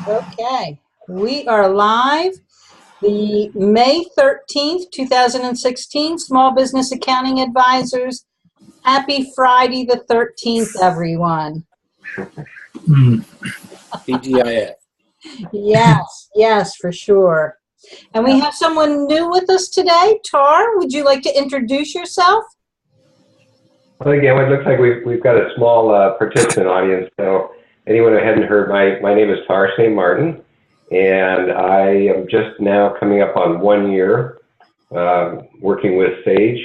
Okay, we are live. The May 13th, 2016 Small Business Accounting Advisors. Happy Friday the 13th, everyone. TGIF. Yes, for sure. And we have someone new with us today. Tar, would you like to introduce yourself? Well, again, it looks like we've got a small participant audience. So anyone who hadn't heard, my name is Tar St. Martin, and I am just now coming up on 1 year working with Sage.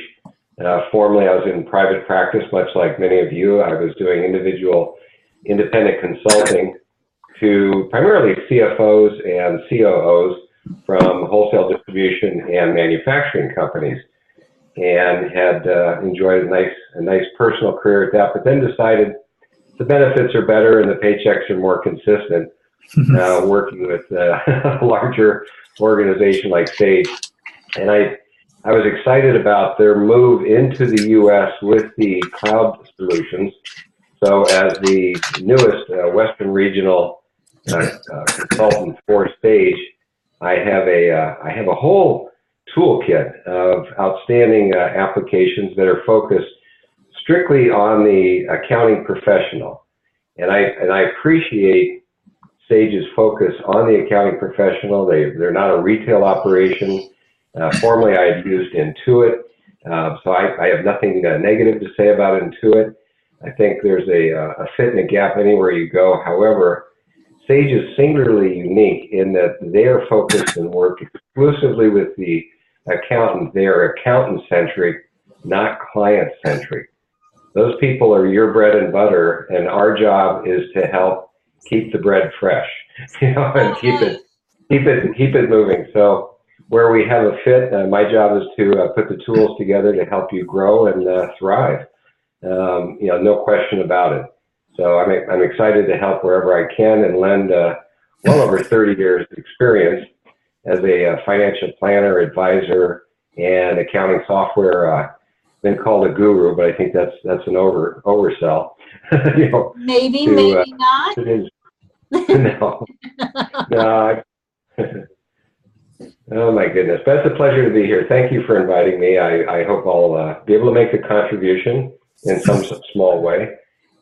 Formerly, I was in private practice, much like many of you. I was doing individual independent consulting to primarily CFOs and COOs from wholesale distribution and manufacturing companies, and had enjoyed a nice personal career at that, but then decided the benefits are better and the paychecks are more consistent working with a larger organization like Sage. And I was excited about their move into the U.S. with the cloud solutions. So as the newest Western regional consultant for Sage, I have a whole toolkit of outstanding applications that are focused strictly on the accounting professional. And I appreciate Sage's focus on the accounting professional. They're not a retail operation. Formerly, I had used Intuit, so I have nothing negative to say about Intuit. I think there's a fit and a gap anywhere you go. However, Sage is singularly unique in that they are focused and work exclusively with the accountant. They are accountant-centric, not client-centric. Those people are your bread and butter, and our job is to help keep the bread fresh, and keep it moving. So where we have a fit, my job is to put the tools together to help you grow and thrive. No question about it. So I'm excited to help wherever I can and lend well over 30 years of experience as a financial planner, advisor, and accounting software. Been called a guru, but I think that's an oversell. Maybe not. No. Oh my goodness, but it's a pleasure to be here. Thank you for inviting me. I hope I'll be able to make a contribution in some small way,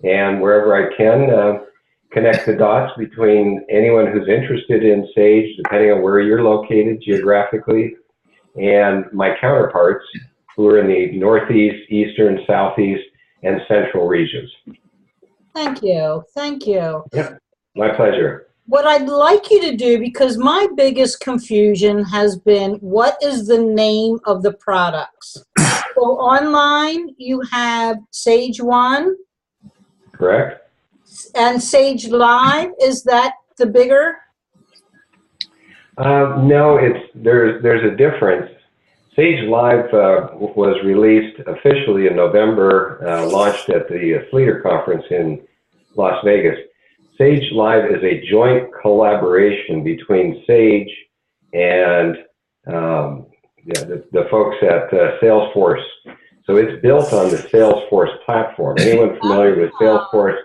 and wherever I can, connect the dots between anyone who's interested in Sage, depending on where you're located geographically, and my counterparts who are in the Northeast, Eastern, Southeast, and Central regions. Thank you. Yep, my pleasure. What I'd like you to do, because my biggest confusion has been, what is the name of the products? So online, you have Sage 1. Correct. And Sage Live, is that the bigger? No, there's a difference. Sage Live was released officially in November, launched at the Fleeter Conference in Las Vegas. Sage Live is a joint collaboration between Sage and the folks at Salesforce. So it's built on the Salesforce platform. Anyone familiar with Salesforce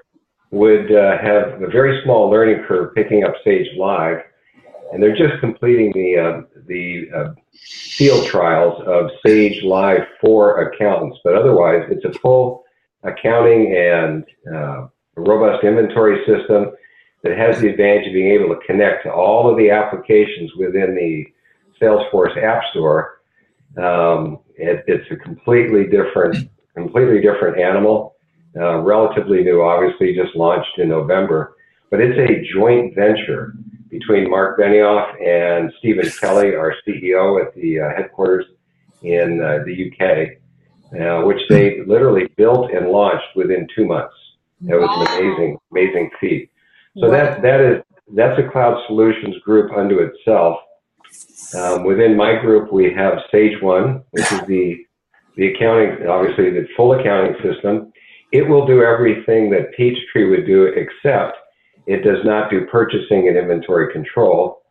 would have a very small learning curve picking up Sage Live, and they're just completing the field trials of Sage Live for accountants. But otherwise, it's a full accounting and robust inventory system that has the advantage of being able to connect to all of the applications within the Salesforce App Store. It's a completely different animal, relatively new, obviously just launched in November, but it's a joint venture between Mark Benioff and Stephen Kelly, our CEO at the headquarters in the UK, which they literally built and launched within 2 months. It was an amazing feat. So that's a cloud solutions group unto itself. Within my group, we have Sage 1, which is the accounting, obviously the full accounting system. It will do everything that Peachtree would do, except it does not do purchasing and inventory control.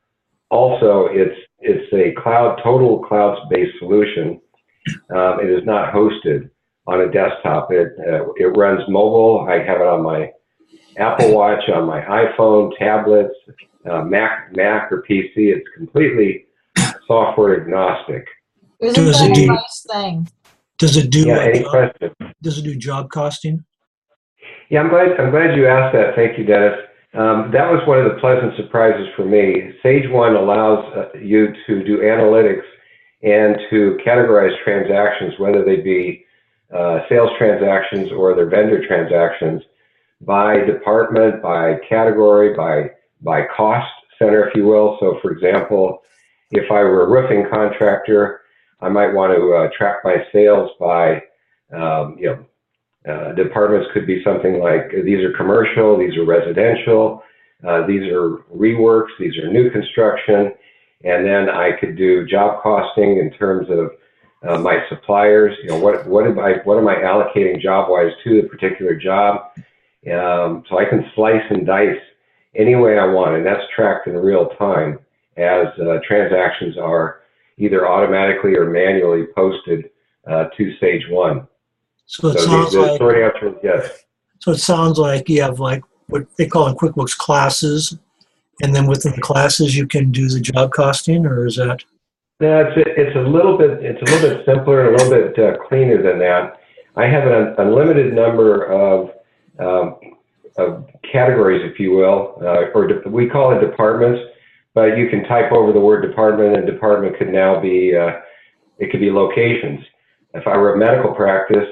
Also, it's a total cloud-based solution. It is not hosted on a desktop. It runs mobile. I have it on my Apple Watch, on my iPhone, tablets, Mac or PC. It's completely software agnostic. Isn't Does that it a do, nice thing? does it do, Yeah, any questions? does it do job costing? Yeah, I'm glad you asked that. Thank you, Dennis. That was one of the pleasant surprises for me. Sage One allows you to do analytics and to categorize transactions, whether they be sales transactions or their vendor transactions, by department, by category, by cost center, if you will. So, for example, if I were a roofing contractor, I might want to track my sales by, departments could be something like, these are commercial, these are residential, these are reworks, these are new construction, and then I could do job costing in terms of my suppliers. What am I allocating job-wise to the particular job? So I can slice and dice any way I want, and that's tracked in real time as transactions are either automatically or manually posted to Sage One. So it So sounds the like, short answer is yes. so it sounds like you have like what they call in QuickBooks classes, and then within the classes you can do the job costing, or is that? No, it's a little bit simpler and a little bit cleaner than that. I have an unlimited number of categories, if you will, or we call it departments, but you can type over the word department, and department could now be it could be locations. If I were a medical practice,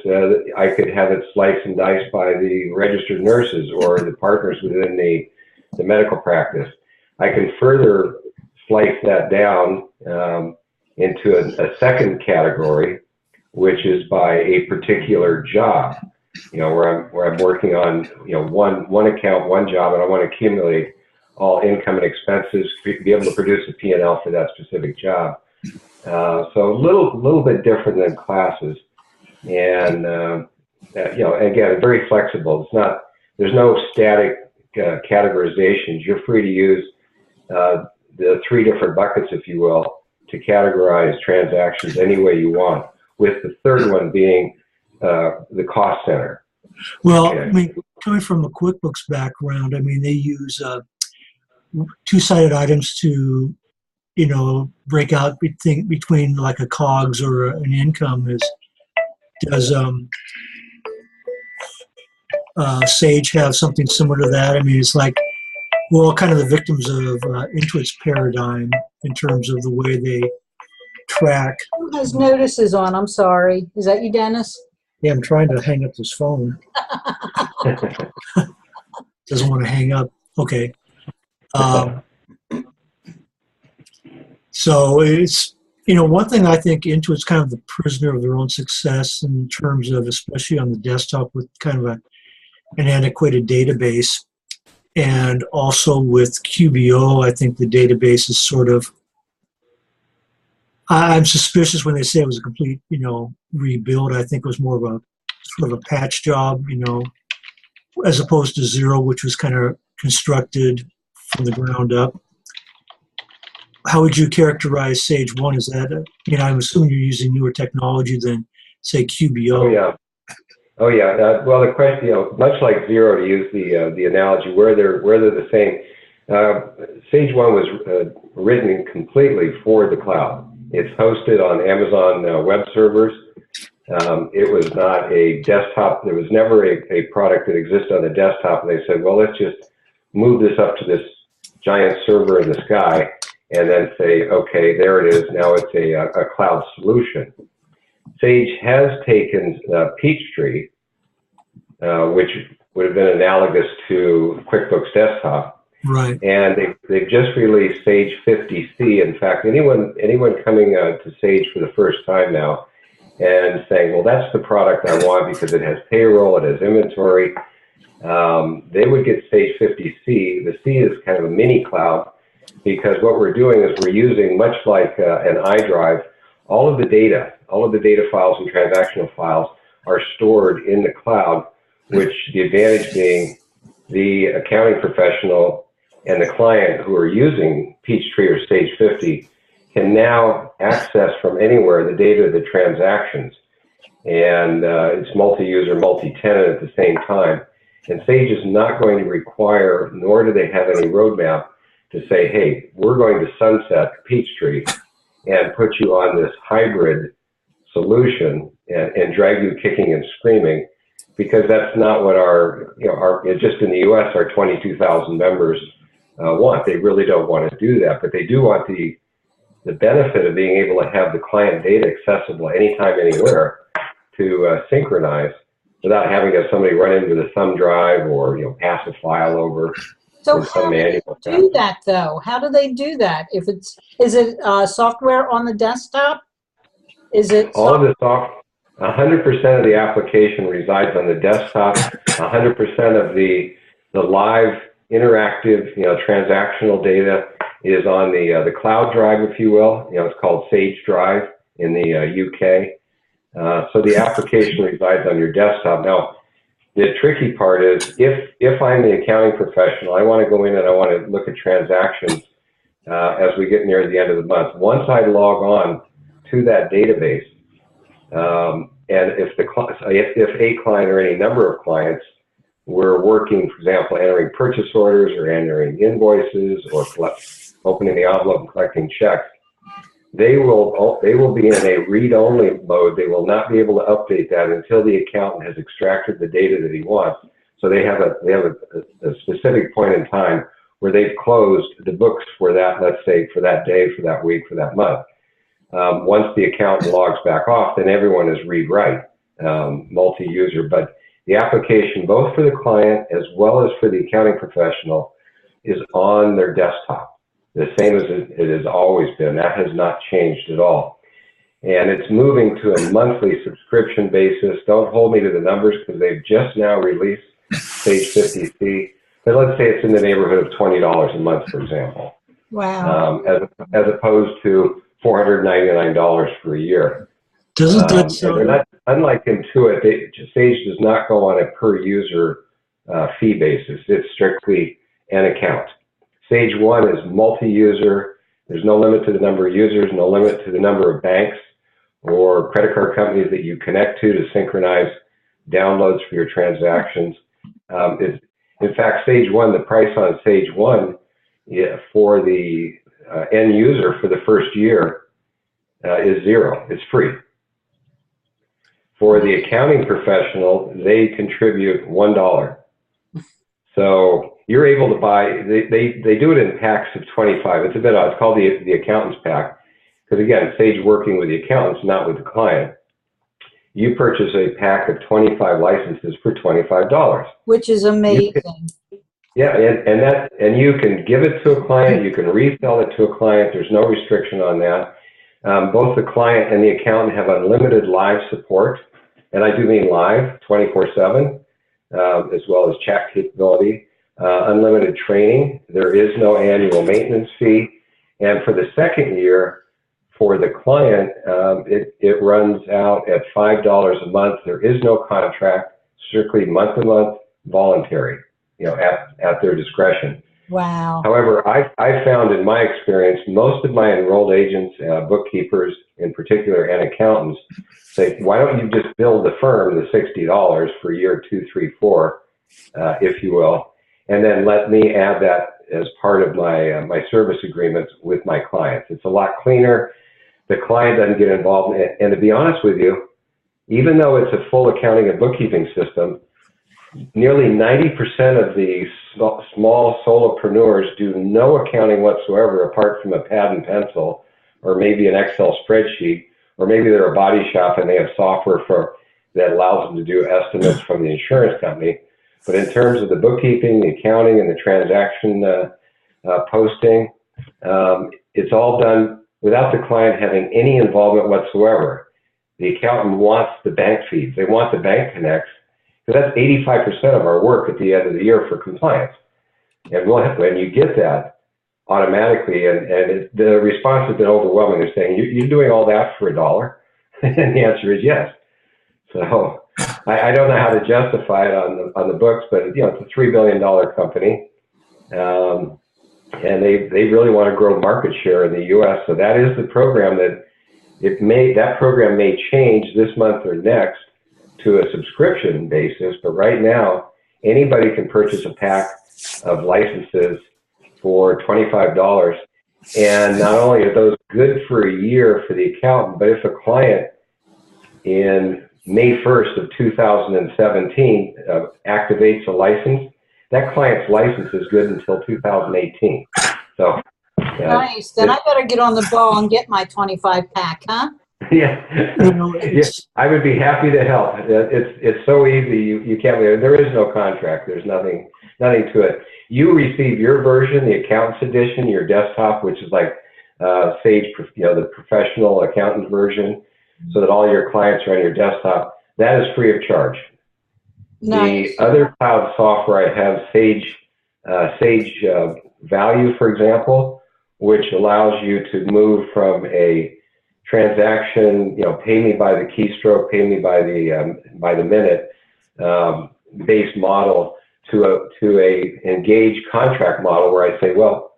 I could have it sliced and diced by the registered nurses or the partners within the medical practice. I can further slice that down into a second category, which is by a particular job. Where I'm working on one account, one job, and I want to accumulate all income and expenses to be able to produce a P&L for that specific job. So a little bit different than classes, and again, very flexible. There's no static categorizations. You're free to use the three different buckets, if you will, to categorize transactions any way you want, with the third one being the cost center. Well, Okay. I mean, coming from a QuickBooks background, I mean, they use two-sided items to, break out between like a COGS or an income. Does Sage have something similar to that? I mean, it's like, well, kind of the victims of Intuit's paradigm in terms of the way they track. Who has notices on? I'm sorry. Is that you, Dennis? Yeah, I'm trying to hang up this phone. Doesn't want to hang up. Okay. So it's, one thing I think Intuit's kind of the prisoner of their own success in terms of, especially on the desktop, with kind of an antiquated database. And also with QBO, I think the database is sort of, I'm suspicious when they say it was a complete, rebuild. I think it was more of a sort of a patch job, as opposed to Xero, which was kind of constructed from the ground up. How would you characterize Sage One? Is that, I'm assuming you're using newer technology than, say, QBO. Oh yeah. Well, the question, much like Xero, to use the analogy, where they're the same. Sage One was written completely for the cloud. It's hosted on Amazon web servers. It was not a desktop. There was never a product that existed on the desktop, and they said, well, let's just move this up to this giant server in the sky, and then say, okay, there it is. Now it's a cloud solution. Sage has taken Peachtree, which would have been analogous to QuickBooks Desktop, right? And they've just released Sage 50C. In fact, anyone coming to Sage for the first time now and saying, well, that's the product I want because it has payroll, it has inventory, they would get Sage 50C. The C is kind of a mini cloud, because what we're doing is we're using, much like an iDrive, all of the data files and transactional files are stored in the cloud, which the advantage being the accounting professional and the client who are using Peachtree or Sage 50 can now access from anywhere the data of the transactions. And it's multi-user, multi-tenant at the same time. And Sage is not going to require, nor do they have any roadmap to say, hey, we're going to sunset Peachtree and put you on this hybrid solution and drag you kicking and screaming, because that's not what just in the US, our 22,000 members want. They really don't want to do that, but they do want the benefit of being able to have the client data accessible anytime, anywhere to synchronize without having to have somebody run into the thumb drive or pass a file over. So how do they do that though? How do they do that? Is it software on the desktop? Is it all of the software? 100% of the application resides on the desktop. 100% of the live interactive transactional data is on the cloud drive, if you will. It's called Sage Drive in the UK. So the application resides on your desktop. Now, the tricky part is if I'm the accounting professional, I want to go in and I want to look at transactions as we get near the end of the month. Once I log on to that database, and if a client or any number of clients were working, for example, entering purchase orders or entering invoices or opening the envelope and collecting checks, they will be in a read-only mode. They will not be able to update that until the accountant has extracted the data that he wants. So they have a specific point in time where they've closed the books for that, let's say, for that day, for that week, for that month. Once the accountant logs back off, then everyone is read-write, multi-user. But the application, both for the client as well as for the accounting professional, is on their desktop, the same as it has always been. That has not changed at all. And it's moving to a monthly subscription basis. Don't hold me to the numbers because they've just now released Sage 50C. But let's say it's in the neighborhood of $20 a month, for example. Wow. As opposed to $499 for a year. Doesn't that sound... Unlike Intuit, Sage does not go on a per user fee basis. It's strictly an account. Sage 1 is multi-user. There's no limit to the number of users, no limit to the number of banks or credit card companies that you connect to synchronize downloads for your transactions. In fact, Sage 1, the price on Sage 1 for the end user for the first year is $0. It's free. For the accounting professional, they contribute $1. So you're able to buy, they do it in packs of 25. It's a bit odd. It's called the accountant's pack. Because again, Sage working with the accountants, not with the client. You purchase a pack of 25 licenses for $25. Which is amazing. And you can give it to a client, you can resell it to a client. There's no restriction on that. Both the client and the accountant have unlimited live support, and I do mean live, 24/7, as well as chat capability. Unlimited training. There is no annual maintenance fee, and for the second year, for the client, it runs out at $5 a month. There is no contract, strictly month-to-month, voluntary. At their discretion. Wow. However, I found in my experience, most of my enrolled agents, bookkeepers in particular, and accountants say, why don't you just bill the firm the $60 for year 2, 3, 4, if you will, and then let me add that as part of my service agreements with my clients. It's a lot cleaner. The client doesn't get involved in it. And to be honest with you, even though it's a full accounting and bookkeeping system, nearly 90% of the small solopreneurs do no accounting whatsoever apart from a pad and pencil, or maybe an Excel spreadsheet, or maybe they're a body shop and they have software that allows them to do estimates from the insurance company. But in terms of the bookkeeping, the accounting, and the transaction posting, it's all done without the client having any involvement whatsoever. The accountant wants the bank feeds. They want the bank connects. So that's 85% of our work at the end of the year for compliance. And when you get that automatically, and the response has been overwhelming. They're saying, you're doing all that for $1? And the answer is yes. So I don't know how to justify it on the books, but it's a $3 billion company. And they really want to grow market share in the U.S. So that is the program that program may change this month or next to a subscription basis, but right now anybody can purchase a pack of licenses for $25. And not only are those good for a year for the accountant, but if a client in May 1st of 2017 activates a license, that client's license is good until 2018. So nice. Then I better get on the ball and get my 25 pack, huh? yeah. Yes, I would be happy to help. It's so easy. You can't believe it. There is no contract. There's nothing to it. You receive your version, the accountant's edition, your desktop, which is like Sage, the professional accountant version, so that all your clients are on your desktop. That is free of charge. Nice. The other cloud software I have, Sage Value, for example, which allows you to move from a transaction, pay me by the keystroke, pay me by the minute based model to a engaged contract model where I say, well,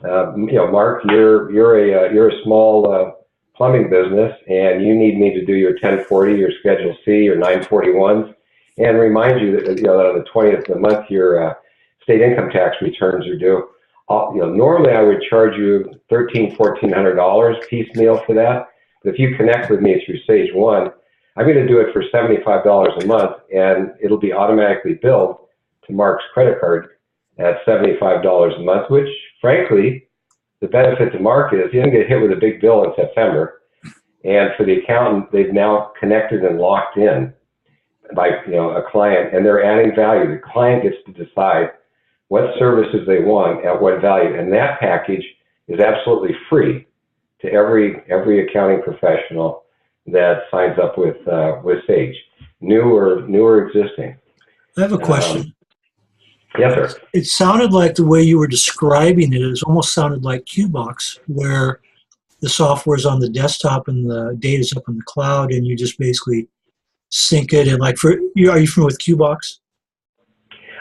Mark, you're a small plumbing business, and you need me to do your 1040, your Schedule C, your 941s, and remind you that on the 20th of the month your state income tax returns are due. Normally I would charge you $1,400 piecemeal for that. But if you connect with me through Sage One, I'm going to do it for $75 a month, and it'll be automatically billed to Mark's credit card at $75 a month, which, frankly, the benefit to Mark is he doesn't get hit with a big bill in September. And for the accountant, they've now connected and locked in by a client, and they're adding value. The client gets to decide what services they want at what value, and that package is absolutely free to every accounting professional that signs up with Sage, new or existing. I have a question. Yes, sir. It sounded like the way you were describing it almost sounded like QBox, where the software is on the desktop and the data's up in the cloud, and you just basically sync it. And are you familiar with QBox?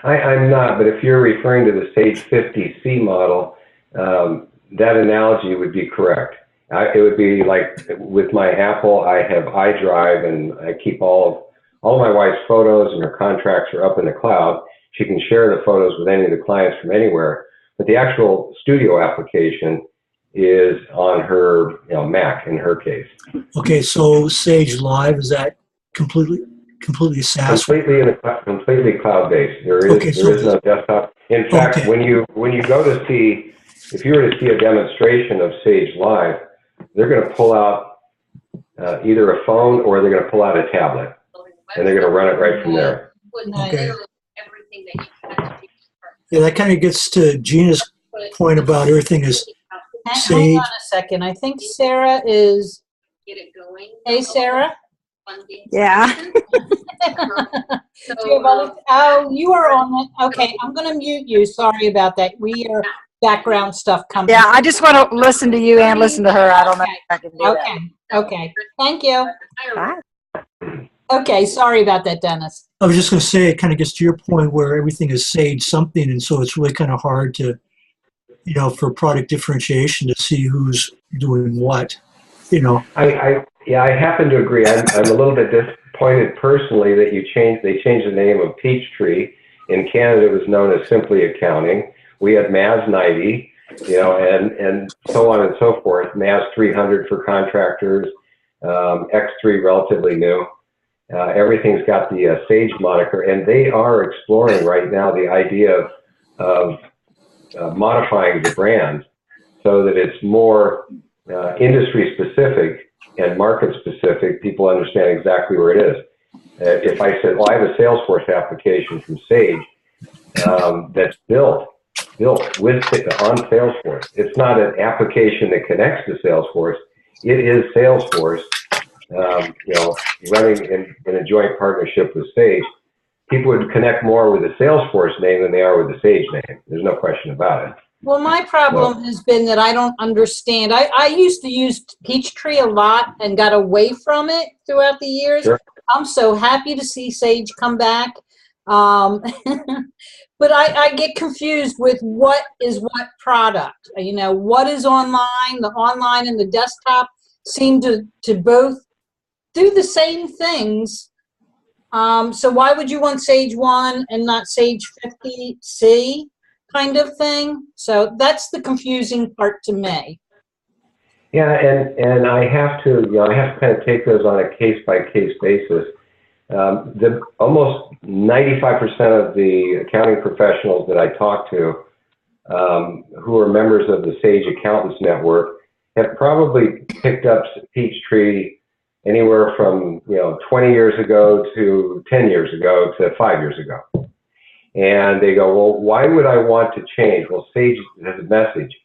I'm not, but if you're referring to the Sage 50C model, that analogy would be correct. It would be like with my Apple, I have iDrive, and I keep all of my wife's photos, and her contracts are up in the cloud. She can share the photos with any of the clients from anywhere, but the actual studio application is on her Mac in her case. Okay, so Sage Live, is that completely SaaS? Completely cloud-based. There is no desktop. In fact, when you go to see, if you were to see a demonstration of Sage Live, they're going to pull out either a phone or they're going to pull out a tablet, and they're going to run it right from there. Okay. Yeah, that kind of gets to Gina's point about everything is Sage. Hang on a second. I think Sarah is. Hey, Sarah. Yeah. You are on it. Okay, I'm going to mute you. Sorry about that. We are background stuff coming. Yeah, I just want to listen to you and listen to her. I don't know if I can do that. Okay. Thank you. Bye. Okay, sorry about that, Dennis. I was just going to say, it kind of gets to your point where everything is Sage something, and so it's really kind of hard to, for product differentiation to see who's doing what, I happen to agree. I'm a little bit disappointed personally that they changed the name of Peachtree. In Canada, it was known as Simply Accounting. We had MAS 90, and so on and so forth. MAS 300 for contractors, X3 relatively new. Everything's got the Sage moniker, and they are exploring right now the idea of modifying the brand so that it's more industry specific and market specific. People understand exactly where it is. If I said, well, I have a Salesforce application from Sage that's built on Salesforce. It's not an application that connects to Salesforce. It is Salesforce. Running in a joint partnership with Sage, people would connect more with the Salesforce name than they are with the Sage name. There's no question about it. Well, my problem has been that I don't understand. I used to use Peachtree a lot and got away from it throughout the years. Sure. I'm so happy to see Sage come back. But I get confused with what is what product. What is online? The online and the desktop seem to both do the same things, So why would you want Sage 1 and not Sage 50C kind of thing? So that's the confusing part to me. Yeah, and I have to, I have to kind of take those on a case-by-case basis. Almost 95% of the accounting professionals that I talk to who are members of the Sage Accountants Network have probably picked up Peachtree anywhere from 20 years ago to 10 years ago to 5 years ago. And they go, well, why would I want to change? Well, Sage has a message.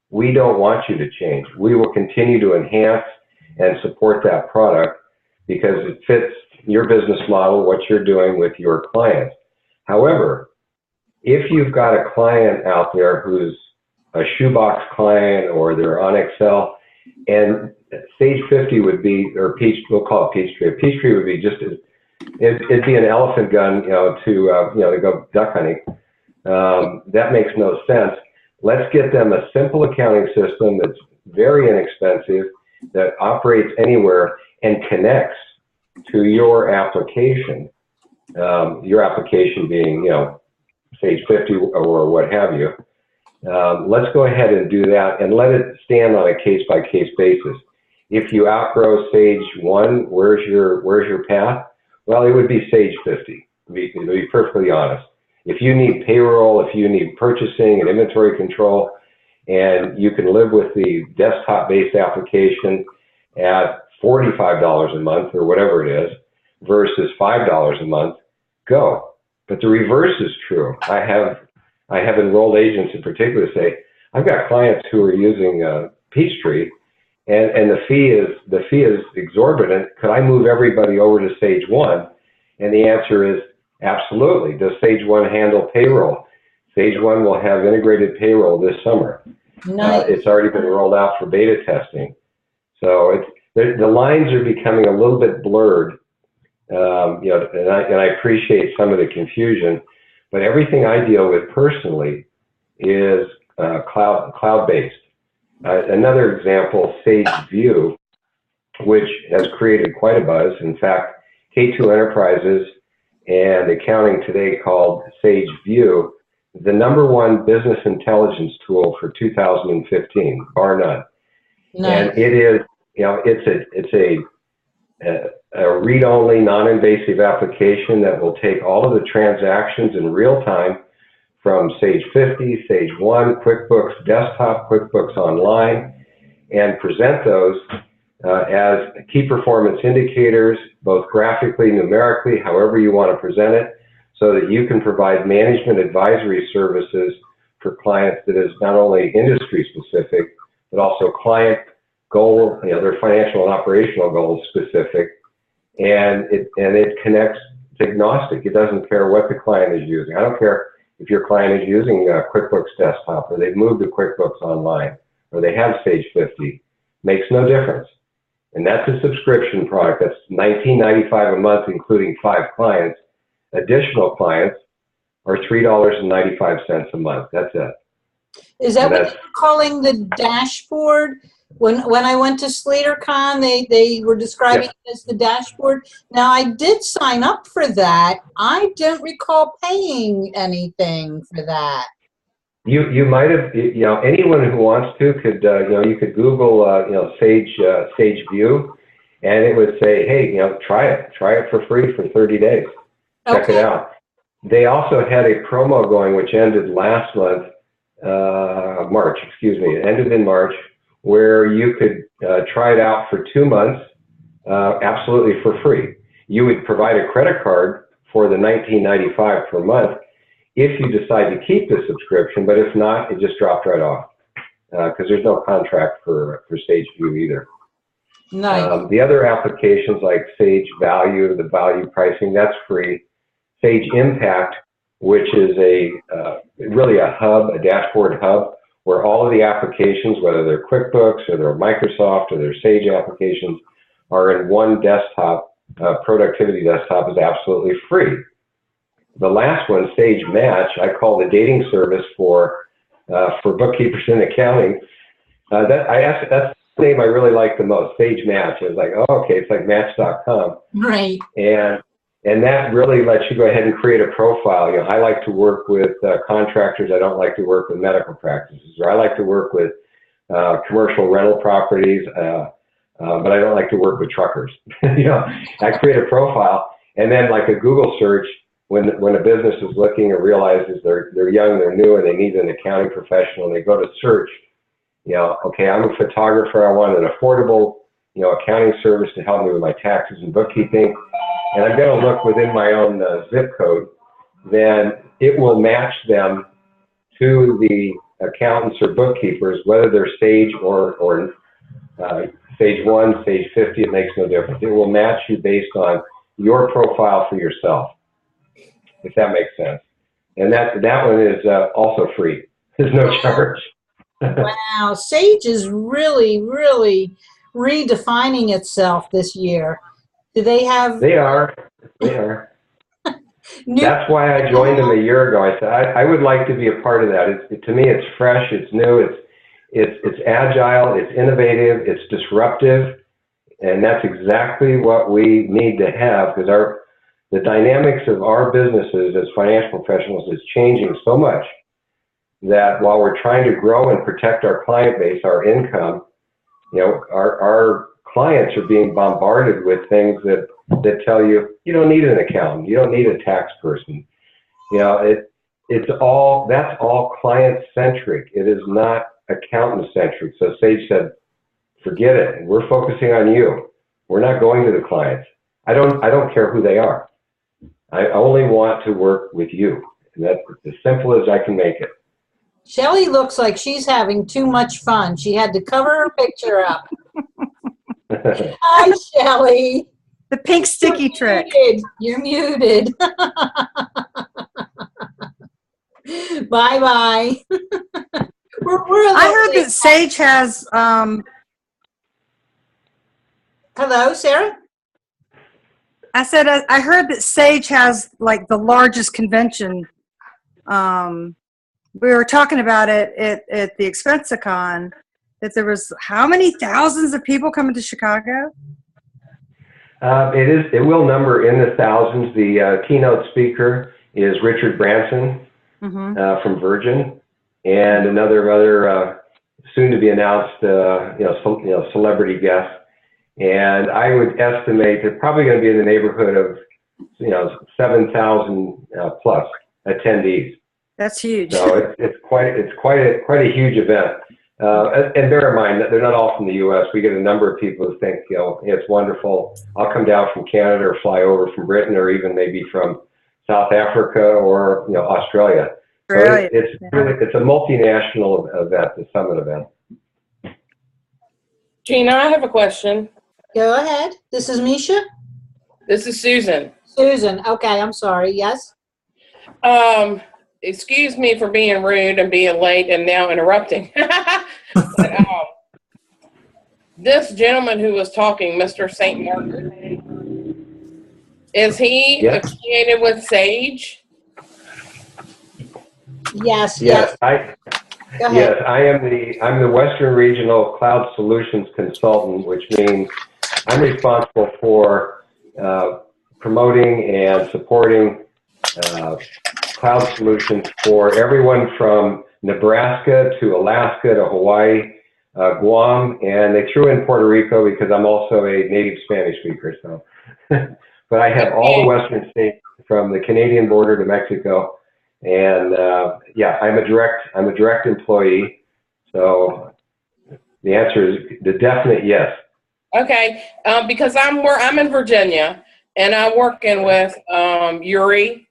We don't want you to change. We will continue to enhance and support that product because it fits your business model, what you're doing with your clients. However, if you've got a client out there who's a shoebox client or they're on Excel, and Sage 50 would be, or we'll call it Peachtree. Peachtree would be just, it'd be an elephant gun, to go duck hunting. That makes no sense. Let's get them a simple accounting system that's very inexpensive, that operates anywhere and connects to your application. Your application being, Sage 50 or what have you. Let's go ahead and do that and let it stand on a case-by-case basis. If you outgrow Sage 1, where's your path? Well, it would be Sage 50, to be perfectly honest. If you need payroll, if you need purchasing and inventory control, and you can live with the desktop-based application at $45 a month or whatever it is versus $5 a month, go. But the reverse is true. I have enrolled agents in particular say, I've got clients who are using Peachtree, and the fee is exorbitant. Could I move everybody over to Sage 1? And the answer is absolutely. Does Sage 1 handle payroll? Sage 1 will have integrated payroll this summer. Nice. It's already been rolled out for beta testing. So the lines are becoming a little bit blurred, and I appreciate some of the confusion, but everything I deal with personally is cloud-based. Another example, Sage View, which has created quite a buzz. In fact, K2 Enterprises and accounting today called Sage View, the #1 business intelligence tool for 2015, bar none. Nice. And it is, it's a read-only, non-invasive application that will take all of the transactions in real time from Sage 50, Sage 1, QuickBooks Desktop, QuickBooks Online, and present those as key performance indicators, both graphically, numerically, however you want to present it, so that you can provide management advisory services for clients that is not only industry specific, but also client goal, their financial and operational goals specific, and it connects, it's agnostic. It doesn't care what the client is using. I don't care if your client is using QuickBooks Desktop, or they've moved to QuickBooks Online, or they have Sage 50. Makes no difference. And that's a subscription product. That's $19.95 a month, including 5 clients. Additional clients are $3.95 a month. That's it. Is that what you're calling the dashboard? When I went to SlaterCon, they were describing it as the dashboard. Now, I did sign up for that. I don't recall paying anything for that. You might have, anyone who wants to could, you could Google, Sage View, and it would say, hey, try it for free for 30 days. Check it out. They also had a promo going, which ended last month, March, excuse me. It ended in March, where you could try it out for 2 months, absolutely for free. You would provide a credit card for the $19.95 per month if you decide to keep the subscription, but if not, it just dropped right off because there's no contract for Sage View either. Nice. The other applications like Sage Value, the value pricing, that's free. Sage Impact, which is really a hub, a dashboard hub, where all of the applications, whether they're QuickBooks or they're Microsoft or they're Sage applications, are in one desktop. Productivity desktop is absolutely free. The last one, Sage Match, I call the dating service for bookkeepers and accounting. That's the name I really like the most, Sage Match. I was like, oh, okay, it's like Match.com. Right. And And that really lets you go ahead and create a profile. You know, I like to work with contractors. I don't like to work with medical practices. Or I like to work with commercial rental properties, but I don't like to work with truckers. You know, I create a profile, and then like a Google search, when a business is looking or realizes they're young, they're new, and they need an accounting professional, and they go to search, you know, okay, I'm a photographer. I want an affordable, you know, accounting service to help me with my taxes and bookkeeping, and I'm going to look within my own zip code. Then it will match them to the accountants or bookkeepers, whether they're Sage or Sage 1, Sage 50, it makes no difference. It will match you based on your profile for yourself, if that makes sense. And that one is also free. There's no charge. Wow, Sage is really, really redefining itself this year. Do they have? They are. That's why I joined them a year ago. I said I would like to be a part of that. To me, it's fresh, it's new, it's agile, it's innovative, it's disruptive, and that's exactly what we need to have, because the dynamics of our businesses as financial professionals is changing so much that while we're trying to grow and protect our client base, our income, you know, our clients are being bombarded with things that tell you don't need an accountant, you don't need a tax person. You know, that's all client centric. It is not accountant centric. So Sage said, forget it. We're focusing on you. We're not going to the clients. I don't care who they are. I only want to work with you. And that's as simple as I can make it. Shelley looks like she's having too much fun. She had to cover her picture up. Hi, Shelley. The pink sticky trick. You're muted. Bye-bye. I heard that Sage has, Hello, Sarah? I said, I heard that Sage has like the largest convention. We were talking about it at the Expensicon, that there was how many thousands of people coming to Chicago? It will number in the thousands. The keynote speaker is Richard Branson from Virgin, and another soon to be announced celebrity guest. And I would estimate they're probably going to be in the neighborhood of 7,000 plus attendees. That's huge. So it's quite a huge event. And bear in mind that they're not all from the U.S. We get a number of people who think, it's wonderful. I'll come down from Canada or fly over from Britain or even maybe from South Africa or Australia. So it's a multinational event, the summit event. Gina, I have a question. Go ahead. This is Misha? This is Susan. Susan. Okay, I'm sorry. Yes? Excuse me for being rude and being late and now interrupting. But, this gentleman who was talking, Mr. St. Martin, is he affiliated with Sage? Yes. Yes, I'm the Western Regional Cloud Solutions Consultant, which means I'm responsible for promoting and supporting cloud solutions for everyone from Nebraska to Alaska to Hawaii, Guam, and they threw in Puerto Rico because I'm also a native Spanish speaker. So, but I have all the Western states from the Canadian border to Mexico. And I'm a direct employee. So the answer is the definite yes. Okay, because I'm in Virginia and I'm working with Yuri.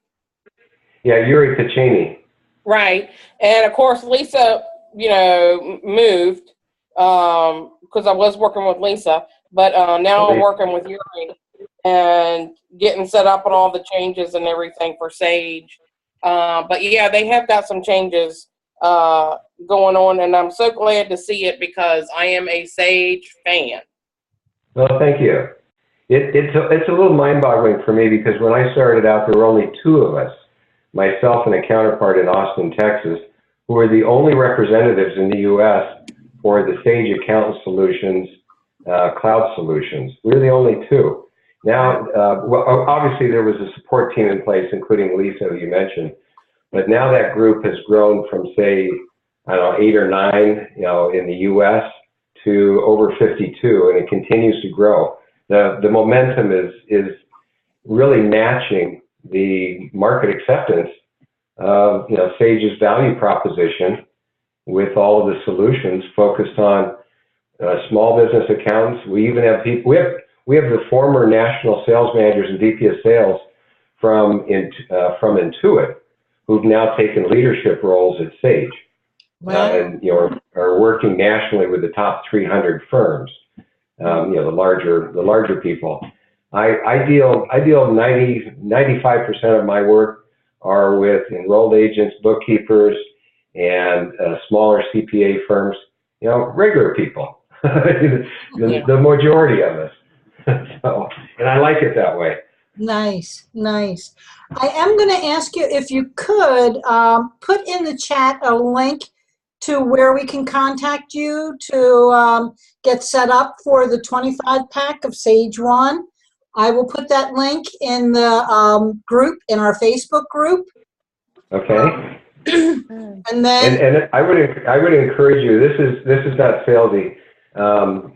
Yeah, Yuri Pacini. Right, and of course Lisa, moved because I was working with Lisa, but now I'm working with Yuri and getting set up on all the changes and everything for Sage. But yeah, they have got some changes going on, and I'm so glad to see it because I am a Sage fan. Well, thank you. It's a little mind-boggling for me because when I started out, there were only two of us, myself and a counterpart in Austin, Texas, who were the only representatives in the U.S. for the Sage Accountant Solutions cloud solutions. We were the only two. Now, well, obviously there was a support team in place, including Lisa, who you mentioned, but now that group has grown from, say, I don't know, 8 or 9, in the U.S. to over 52, and it continues to grow. The momentum is really matching the market acceptance of, Sage's value proposition with all of the solutions focused on small business accountants. We even have people. We have the former national sales managers and VP of sales from Intuit, who've now taken leadership roles at Sage, and are working nationally with the top 300 firms. The larger people. I deal 95% of my work are with enrolled agents, bookkeepers, and smaller CPA firms. Regular people. The majority of us. So, and I like it that way. Nice, nice. I am going to ask you if you could put in the chat a link to where we can contact you to get set up for the 25 pack of Sage One. I will put that link in the group, in our Facebook group. Okay. And then and I would encourage you. This is not salesy. I'm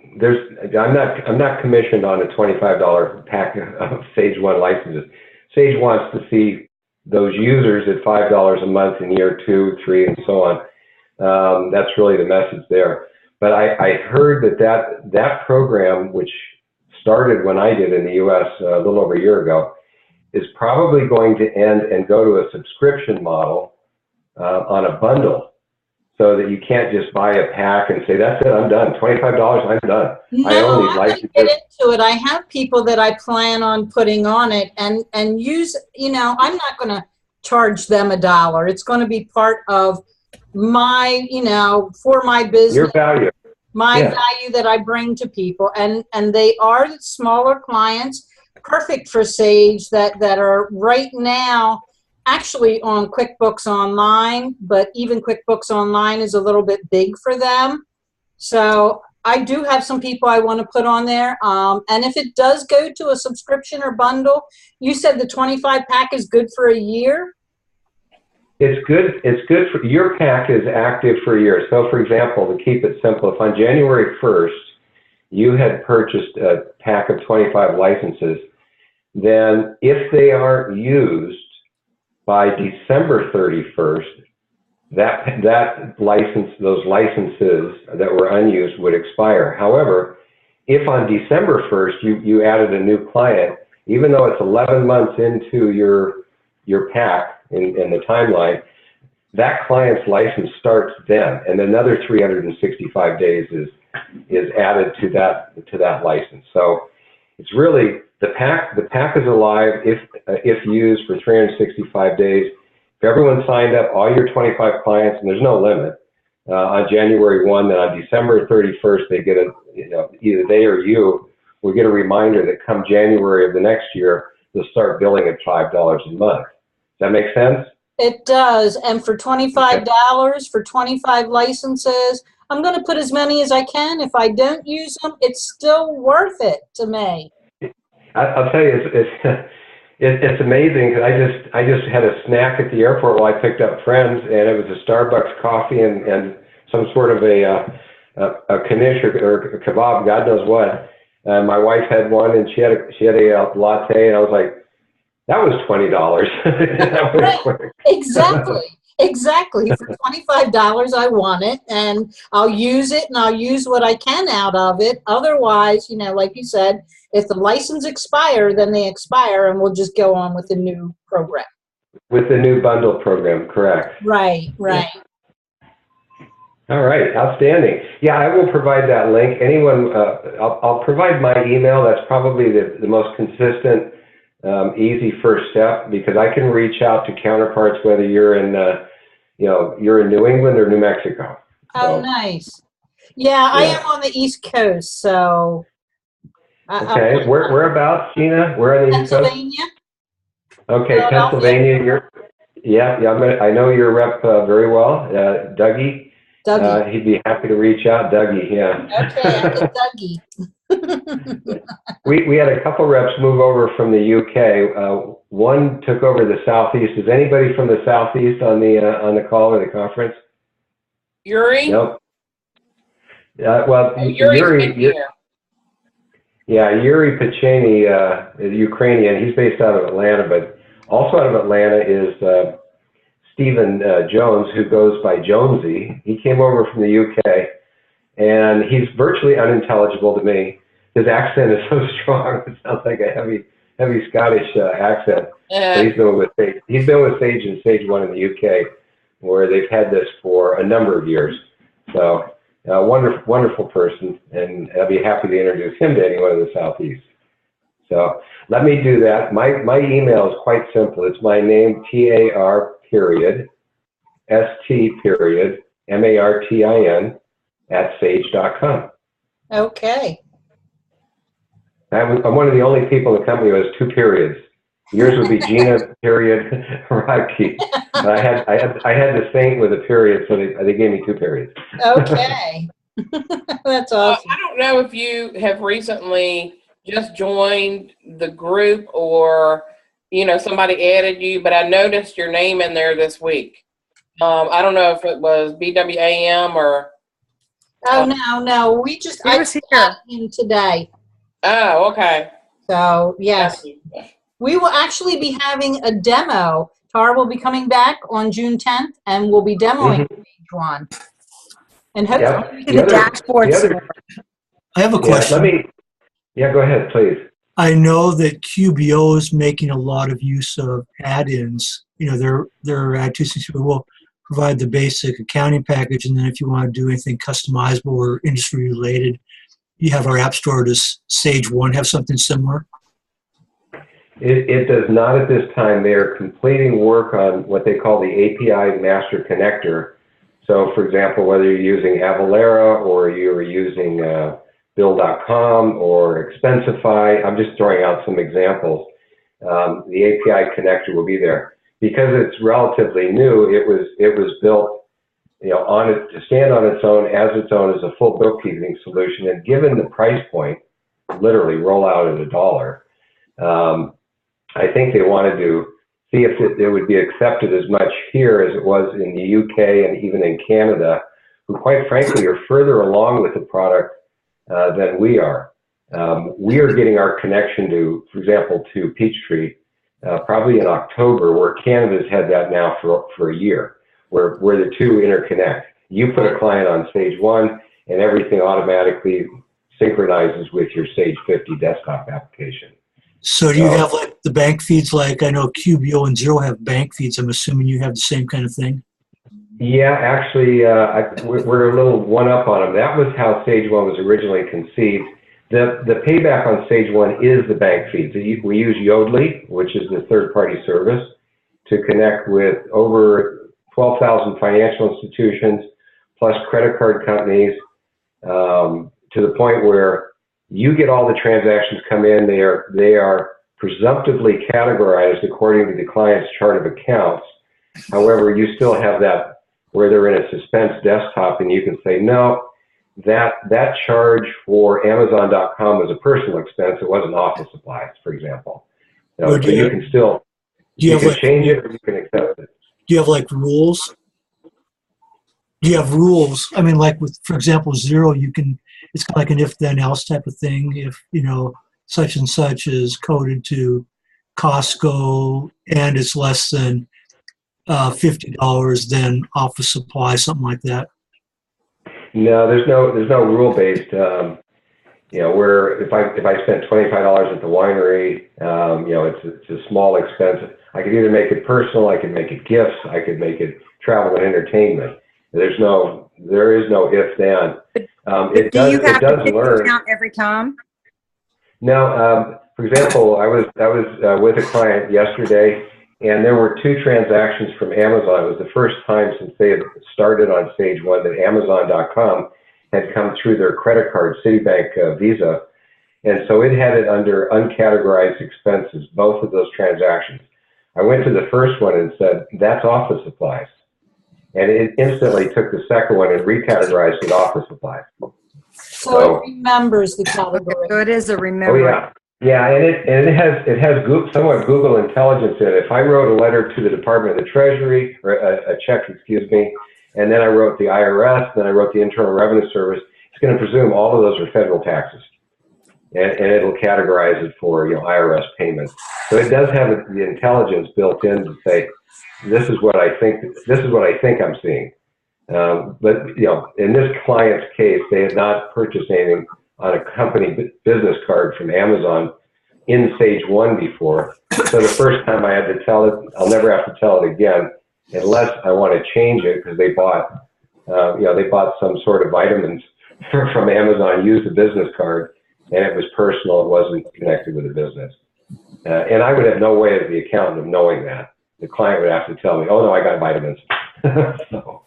not commissioned on a $25 pack of Sage One licenses. Sage wants to see those users at $5 a month in year 2, 3, and so on. That's really the message there. But I heard that program, which started when I did in the U.S. A little over a year ago, is probably going to end and go to a subscription model on a bundle, so that you can't just buy a pack and say, that's it, I'm done. $25, I'm done. No, I own these I'm licenses. gonna get into it. I have people that I plan on putting on it and use, I'm not going to charge them $1. It's going to be part of my, for my business. Your value. My value that I bring to people. And they are smaller clients, perfect for Sage, that are right now actually on QuickBooks Online, but even QuickBooks Online is a little bit big for them. So I do have some people I want to put on there. And if it does go to a subscription or bundle, you said the 25 pack is good for a year? It's good. It's good for your pack is active for a year. So for example, to keep it simple, if on January 1st, you had purchased a pack of 25 licenses, then if they aren't used by December 31st, those licenses that were unused would expire. However, if on December 1st you added a new client, even though it's 11 months into your pack in the timeline, that client's license starts then, and another 365 days is added to that license. So it's really the pack is alive if used for 365 days. If everyone signed up, all your 25 clients, and there's no limit, on January 1, then on December 31st, they get either they or you will get a reminder that come January of the next year, they'll start billing at $5 a month. Does that make sense? It does. And for $25 for 25 licenses, I'm going to put as many as I can. If I don't use them, it's still worth it to me. I'll tell you, it's amazing, because I just had a snack at the airport while I picked up friends, and it was a Starbucks coffee and some sort of a knish or a kebab, God knows what. My wife had one, and she had a latte, and I was like, that was $20. Right. Exactly. For $25, I want it, and I'll use it, and I'll use what I can out of it. Otherwise, like you said, if the license expire, then they expire, and we'll just go on with the new program. With the new bundle program, correct. Right. Yeah. All right, outstanding. Yeah, I will provide that link. Anyone, I'll provide my email. That's probably the most consistent, easy first step, because I can reach out to counterparts whether you're in, you're in New England or New Mexico. Oh, nice. Yeah, I am on the East Coast, so. Okay, whereabouts, Gina? Where on the East Coast? Pennsylvania. Okay, Pennsylvania. I know your rep very well, Dougie. Dougie. He'd be happy to reach out, Dougie, yeah. Okay, I'm a Dougie. We had a couple reps move over from the UK. One took over the Southeast. Is anybody from the Southeast on the call or the conference? Yuri? Nope. Well, Yuri's been here. Yeah, Yuri Pacheny is Ukrainian. He's based out of Atlanta, but also out of Atlanta is Stephen Jones, who goes by Jonesy. He came over from the UK, and he's virtually unintelligible to me. His accent is so strong; it sounds like a heavy Scottish accent. Yeah. But he's been with Sage and Sage One in the UK, where they've had this for a number of years. So, wonderful person, and I'll be happy to introduce him to anyone in the Southeast. So let me do that. My email is quite simple. It's my name, TAR period, ST period, MARTIN @sage.com. Okay. I'm one of the only people in the company who has two periods. Yours would be Gina period Rodkey. But I had the Saint with a period, so they gave me two periods. Okay. That's awesome. I don't know if you have recently just joined the group or, somebody added you, but I noticed your name in there this week. I don't know if it was BWAM or. Oh, no. I was here. got him today. Oh, okay. So, yes. We will actually be having a demo. Tara will be coming back on June 10th, and we'll be demoing Sage One. And hopefully, The dashboard. I have a question. Go ahead, please. I know that QBO is making a lot of use of add-ins. Their add 260 will provide the basic accounting package, and then if you want to do anything customizable or industry related, you have our app store. Does Sage One have something similar? It does not at this time. They are completing work on what they call the API Master Connector. So, for example, whether you're using Avalara or you're using Bill.com or Expensify, I'm just throwing out some examples. The API connector will be there. Because it's relatively new, it was built, to stand on its own as a full bookkeeping solution. And given the price point, literally roll out at $1. I think they wanted to see if it would be accepted as much here as it was in the UK and even in Canada, who quite frankly are further along with the product than we are. We are getting our connection to, for example, to Peachtree probably in October, where Canada's had that now for a year, where the two interconnect. You put a client on Sage One, and everything automatically synchronizes with your Sage 50 desktop application. So do you have like the bank feeds? Like I know QBO and Xero have bank feeds. I'm assuming you have the same kind of thing. Yeah, actually, we're a little one up on them. That was how Sage One was originally conceived. The payback on Sage One is the bank feeds. We use Yodlee, which is the third-party service, to connect with over 12,000 financial institutions plus credit card companies to the point where you get all the transactions come in. They are presumptively categorized according to the client's chart of accounts. However, you still have that where they're in a suspense desktop, and you can say, no, that charge for Amazon.com was a personal expense. It wasn't office supplies, for example. So you can still change it or you can accept it. Do you have like rules? Do you have rules? I mean, like with, for example, Xero, it's kind of like an if-then-else type of thing. If, such and such is coded to Costco and it's less than $50, then office supply, something like that. No, there's no rule-based. Where if I spent $25 at the winery, it's a small expense. I could either make it personal, I could make it gifts, I could make it travel and entertainment. There is no if then. It does learn every time. No, for example, I was with a client yesterday, and there were 2 transactions from Amazon. It was the first time since they had started on Sage One that Amazon.com had come through their credit card, Citibank Visa, and so it had it under uncategorized expenses, both of those transactions. I went to the first one and said, that's office supplies. and it instantly took the second one and recategorized it office supplies. So it remembers the category. So it is a Oh remember. yeah, yeah, and it has somewhat Google intelligence in it. If I wrote a letter to the Department of the Treasury, or a check, excuse me, and then I wrote the IRS, then I wrote the Internal Revenue Service, it's going to presume all of those are federal taxes, and it'll categorize it for IRS payments. So it does have the intelligence built in to say, this is what I think. This is what I think I'm seeing. But in this client's case, they had not purchased anything on a company business card from Amazon in Sage 1 before. So the first time I had to tell it, I'll never have to tell it again, unless I want to change it, because they bought, they bought some sort of vitamins from Amazon, used a business card, and it was personal. It wasn't connected with the business. And I would have no way as the accountant of knowing that. The client would have to tell me, oh no, I got vitamins. So,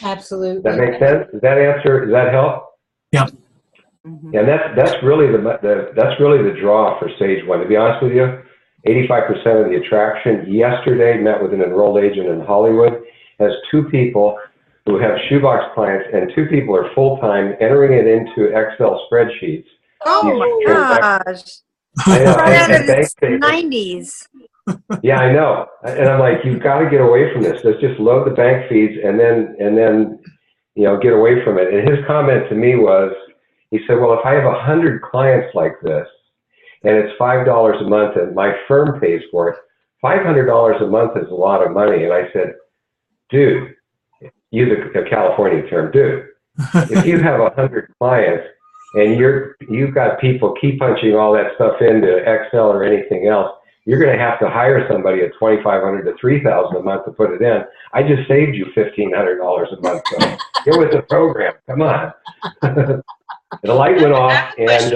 Absolutely. that makes sense? Does that help? Yeah. Mhm. And that's really the draw for Sage 1. To be honest with you, 85% of the attraction yesterday met with an enrolled agent in Hollywood, has 2 people who have shoebox clients, and 2 people are full-time entering it into Excel spreadsheets. Oh my gosh. I know. Right out of And bank the statements. 90s. Yeah, I know. And I'm like, you've got to get away from this. Let's just load the bank feeds and then get away from it. And his comment to me was, he said, well, if I have 100 clients like this, and it's $5 a month, and my firm pays for it, $500 a month is a lot of money. And I said, dude, use a California term, dude. If you have 100 clients and you've got people key punching all that stuff into Excel or anything else, you're going to have to hire somebody at $2,500 to $3,000 a month to put it in. I just saved you $1,500 a month. So get with the program. Come on. The light went off, and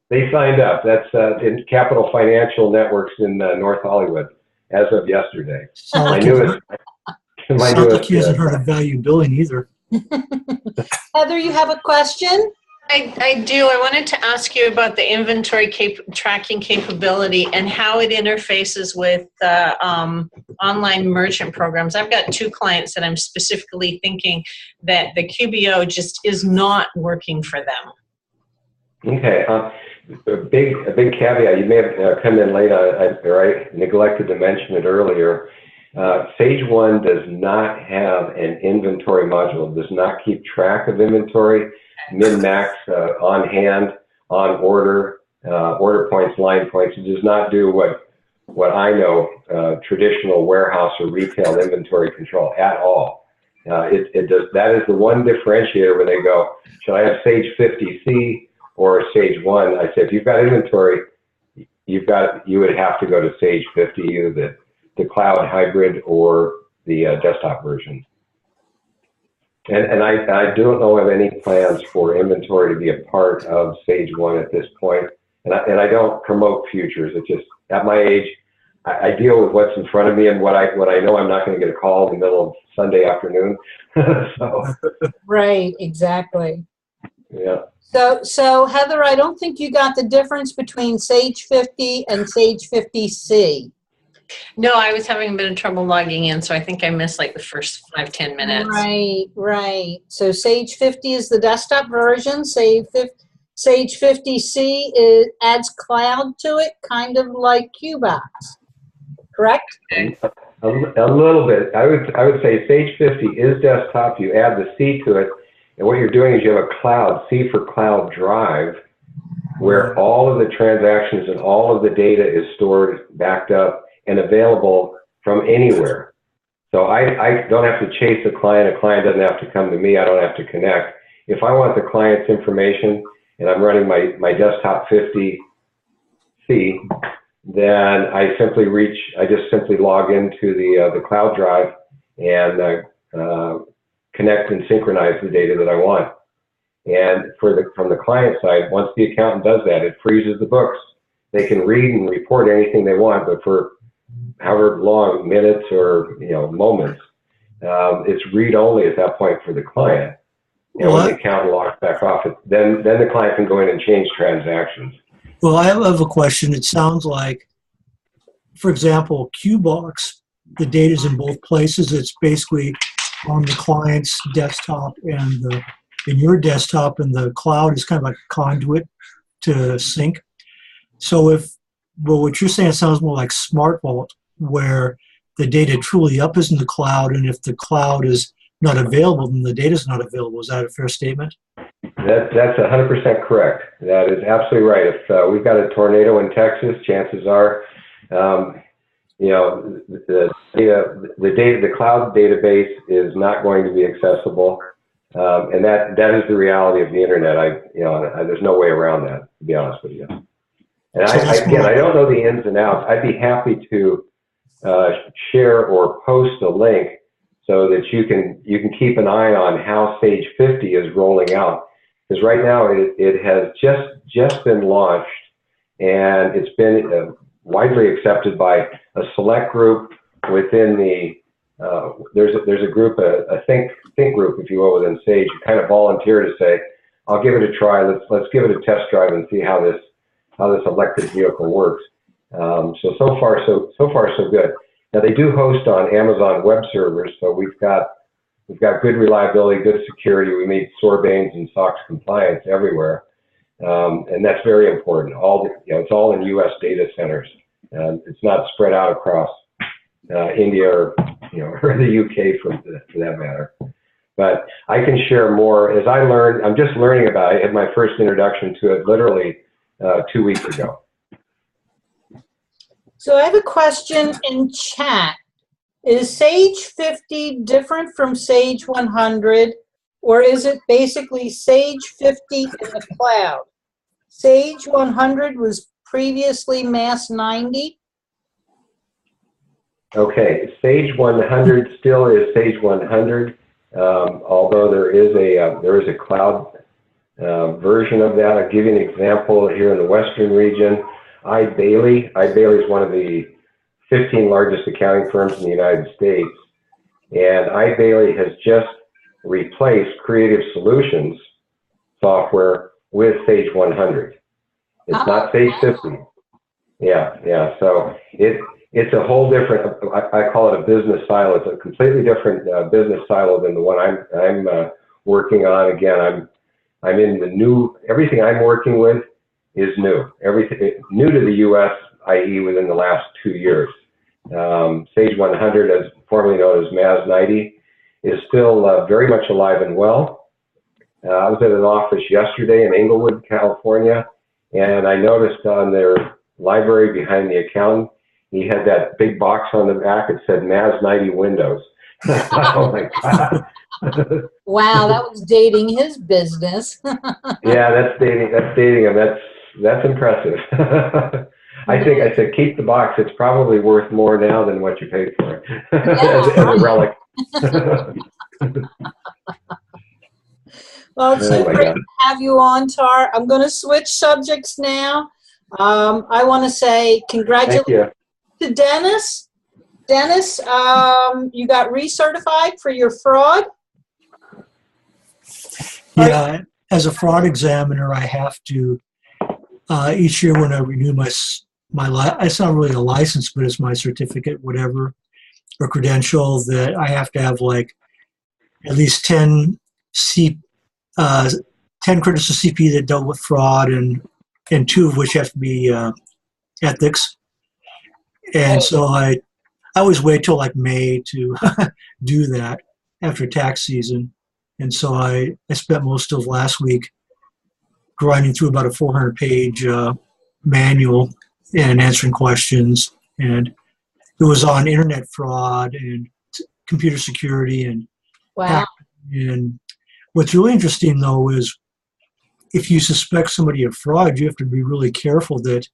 they signed up. That's in Capital Financial Networks in North Hollywood as of yesterday. Sounds My like newest. sounds like he hasn't heard of value billing either. Heather, you have a question? I do. I wanted to ask you about the inventory tracking capability and how it interfaces with online merchant programs. I've got 2 clients that I'm specifically thinking that the QBO just is not working for them. Okay. A big caveat. You may have come in late, or I neglected to mention it earlier. Sage 1 does not have an inventory module. It does not keep track of inventory, min-max, on hand, on order, order points, line points. It does not do what I know traditional warehouse or retail inventory control at all. It does. That is the one differentiator where they go, should I have Sage 50C or Sage 1? I said, if you've got inventory, you would have to go to Sage 50, either the cloud hybrid or the desktop version. And I don't know of any plans for inventory to be a part of Sage 1 at this point. And I don't promote futures. It's just, at my age, I deal with what's in front of me and what I know I'm not going to get a call in the middle of Sunday afternoon. So. Right, exactly. Yeah. So Heather, I don't think you got the difference between Sage 50 and Sage 50C. No, I was having a bit of trouble logging in, so I think I missed like the first 5-10 minutes. Right. So Sage 50 is the desktop version. Sage 50C adds cloud to it, kind of like QBox. Correct? A little bit. I would say Sage 50 is desktop. You add the C to it, and what you're doing is you have a cloud, C for cloud drive, where all of the transactions and all of the data is stored, backed up, and available from anywhere. So I don't have to chase a client. A client doesn't have to come to me. I don't have to connect. If I want the client's information and I'm running my desktop 50C, then I just simply log into the cloud drive and connect and synchronize the data that I want. And from the client side, once the accountant does that, it freezes the books. They can read and report anything they want, but for however long, minutes or moments, it's read only at that point for the client. And when the accountant logs back off, then the client can go in and change transactions. Well, I have a question. It sounds like, for example, QBox, the data's in both places. It's basically on the client's desktop and in your desktop, and the cloud is kind of like a conduit to sync. So what you're saying sounds more like Smart Vault, where the data truly up is in the cloud, and if the cloud is not available, then the data is not available. Is that a fair statement? That's 100% correct. That is absolutely right. If we've got a tornado in Texas, chances are, you know, the cloud database is not going to be accessible, and that is the reality of the internet. There's no way around that, to be honest with you. And I don't know the ins and outs. I'd be happy to share or post a link so that you can keep an eye on how Sage 50 is rolling out. Because right now it has just been launched, and it's been widely accepted by a select group within the. There's a group, a think group, if you will, within Sage, who kind of volunteer to say, "I'll give it a try. Let's give it a test drive and see how this electric vehicle works." So far so good. Now they do host on Amazon web servers, so we've got good reliability, good security. We meet Sarbanes and SOX compliance everywhere, and that's very important. It's all in U.S. data centers. It's not spread out across India or the UK for that matter. But I can share more as I learn. I'm just learning about it. I had my first introduction to it literally 2 weeks ago. So I have a question in chat. Is Sage 50 different from Sage 100, or is it basically Sage 50 in the cloud? Sage 100 was previously Mass 90. Okay, Sage 100 still is Sage 100, although there is a cloud version of that. I'll give you an example here in the Western region. Bailey is one of the 15 largest accounting firms in the United States, and Bailey has just replaced Creative Solutions software with Sage 100. It's not Sage 50. Yeah. So it's a whole different. I call it a business silo. It's a completely different business silo than the one I'm working on. Again, I'm in the new. Everything I'm working with is new. Everything new to the U.S., i.e., within the last 2 years. Sage 100, as formerly known as MAS 90, is still very much alive and well. I was at an office yesterday in Inglewood, California, and I noticed on their library behind the accountant, he had that big box on the back. It said MAS 90 Windows. Oh my God. Wow, that was dating his business. Yeah, that's dating him. That's impressive. I said, keep the box. It's probably worth more now than what you paid for it as a relic. Well, it's so great to have you on, Tar. I'm going to switch subjects now. I want to say congratulations to Dennis. Dennis, you got recertified for your fraud? Yeah, as a fraud examiner, I have to, each year when I renew my it's not really a license, but it's my certificate, whatever, or credential, that I have to have like at least 10 credits of CP that dealt with fraud, and 2 of which have to be ethics. And so I always wait till like May to do that after tax season. And so I spent most of last week grinding through about a 400-page manual and answering questions. And it was on internet fraud and computer security and wow. And what's really interesting, though, is if you suspect somebody of fraud, you have to be really careful that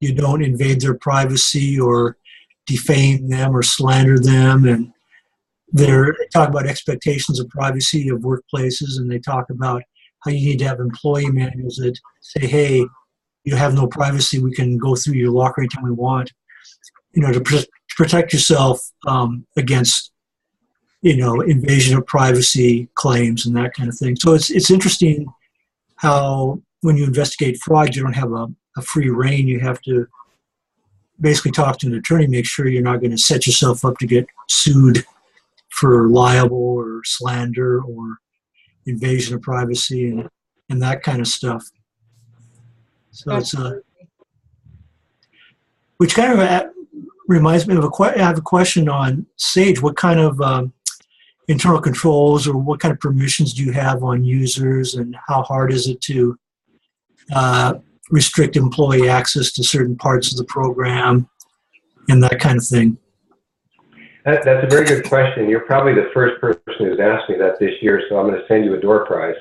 you don't invade their privacy or defame them or slander them. And they talk about expectations of privacy of workplaces, and they talk about how you need to have employee manuals that say, hey, you have no privacy. We can go through your locker anytime we want, to protect yourself against, invasion of privacy claims and that kind of thing. So it's interesting how when you investigate fraud, you don't have a free rein. You have to basically talk to an attorney, make sure you're not going to set yourself up to get sued for libel or slander or invasion of privacy and that kind of stuff. So it's which kind of reminds me of I have a question on Sage. What kind of internal controls or what kind of permissions do you have on users, and how hard is it to restrict employee access to certain parts of the program and that kind of thing? That's a very good question. You're probably the first person who's asked me that this year, so I'm going to send you a door prize.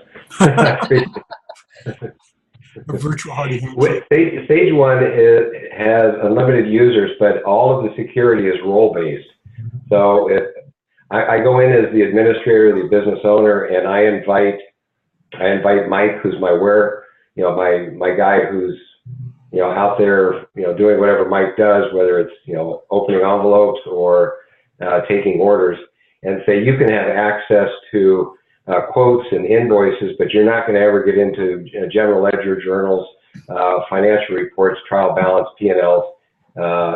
A virtual hardy handshake. Stage 1 has unlimited users, but all of the security is role-based. So I go in as the administrator, the business owner, and I invite Mike, who's my my guy who's out there doing whatever Mike does, whether it's opening envelopes or taking orders, and say you can have access to quotes and invoices, but you're not going to ever get into general ledger journals, financial reports, trial balance, P&Ls,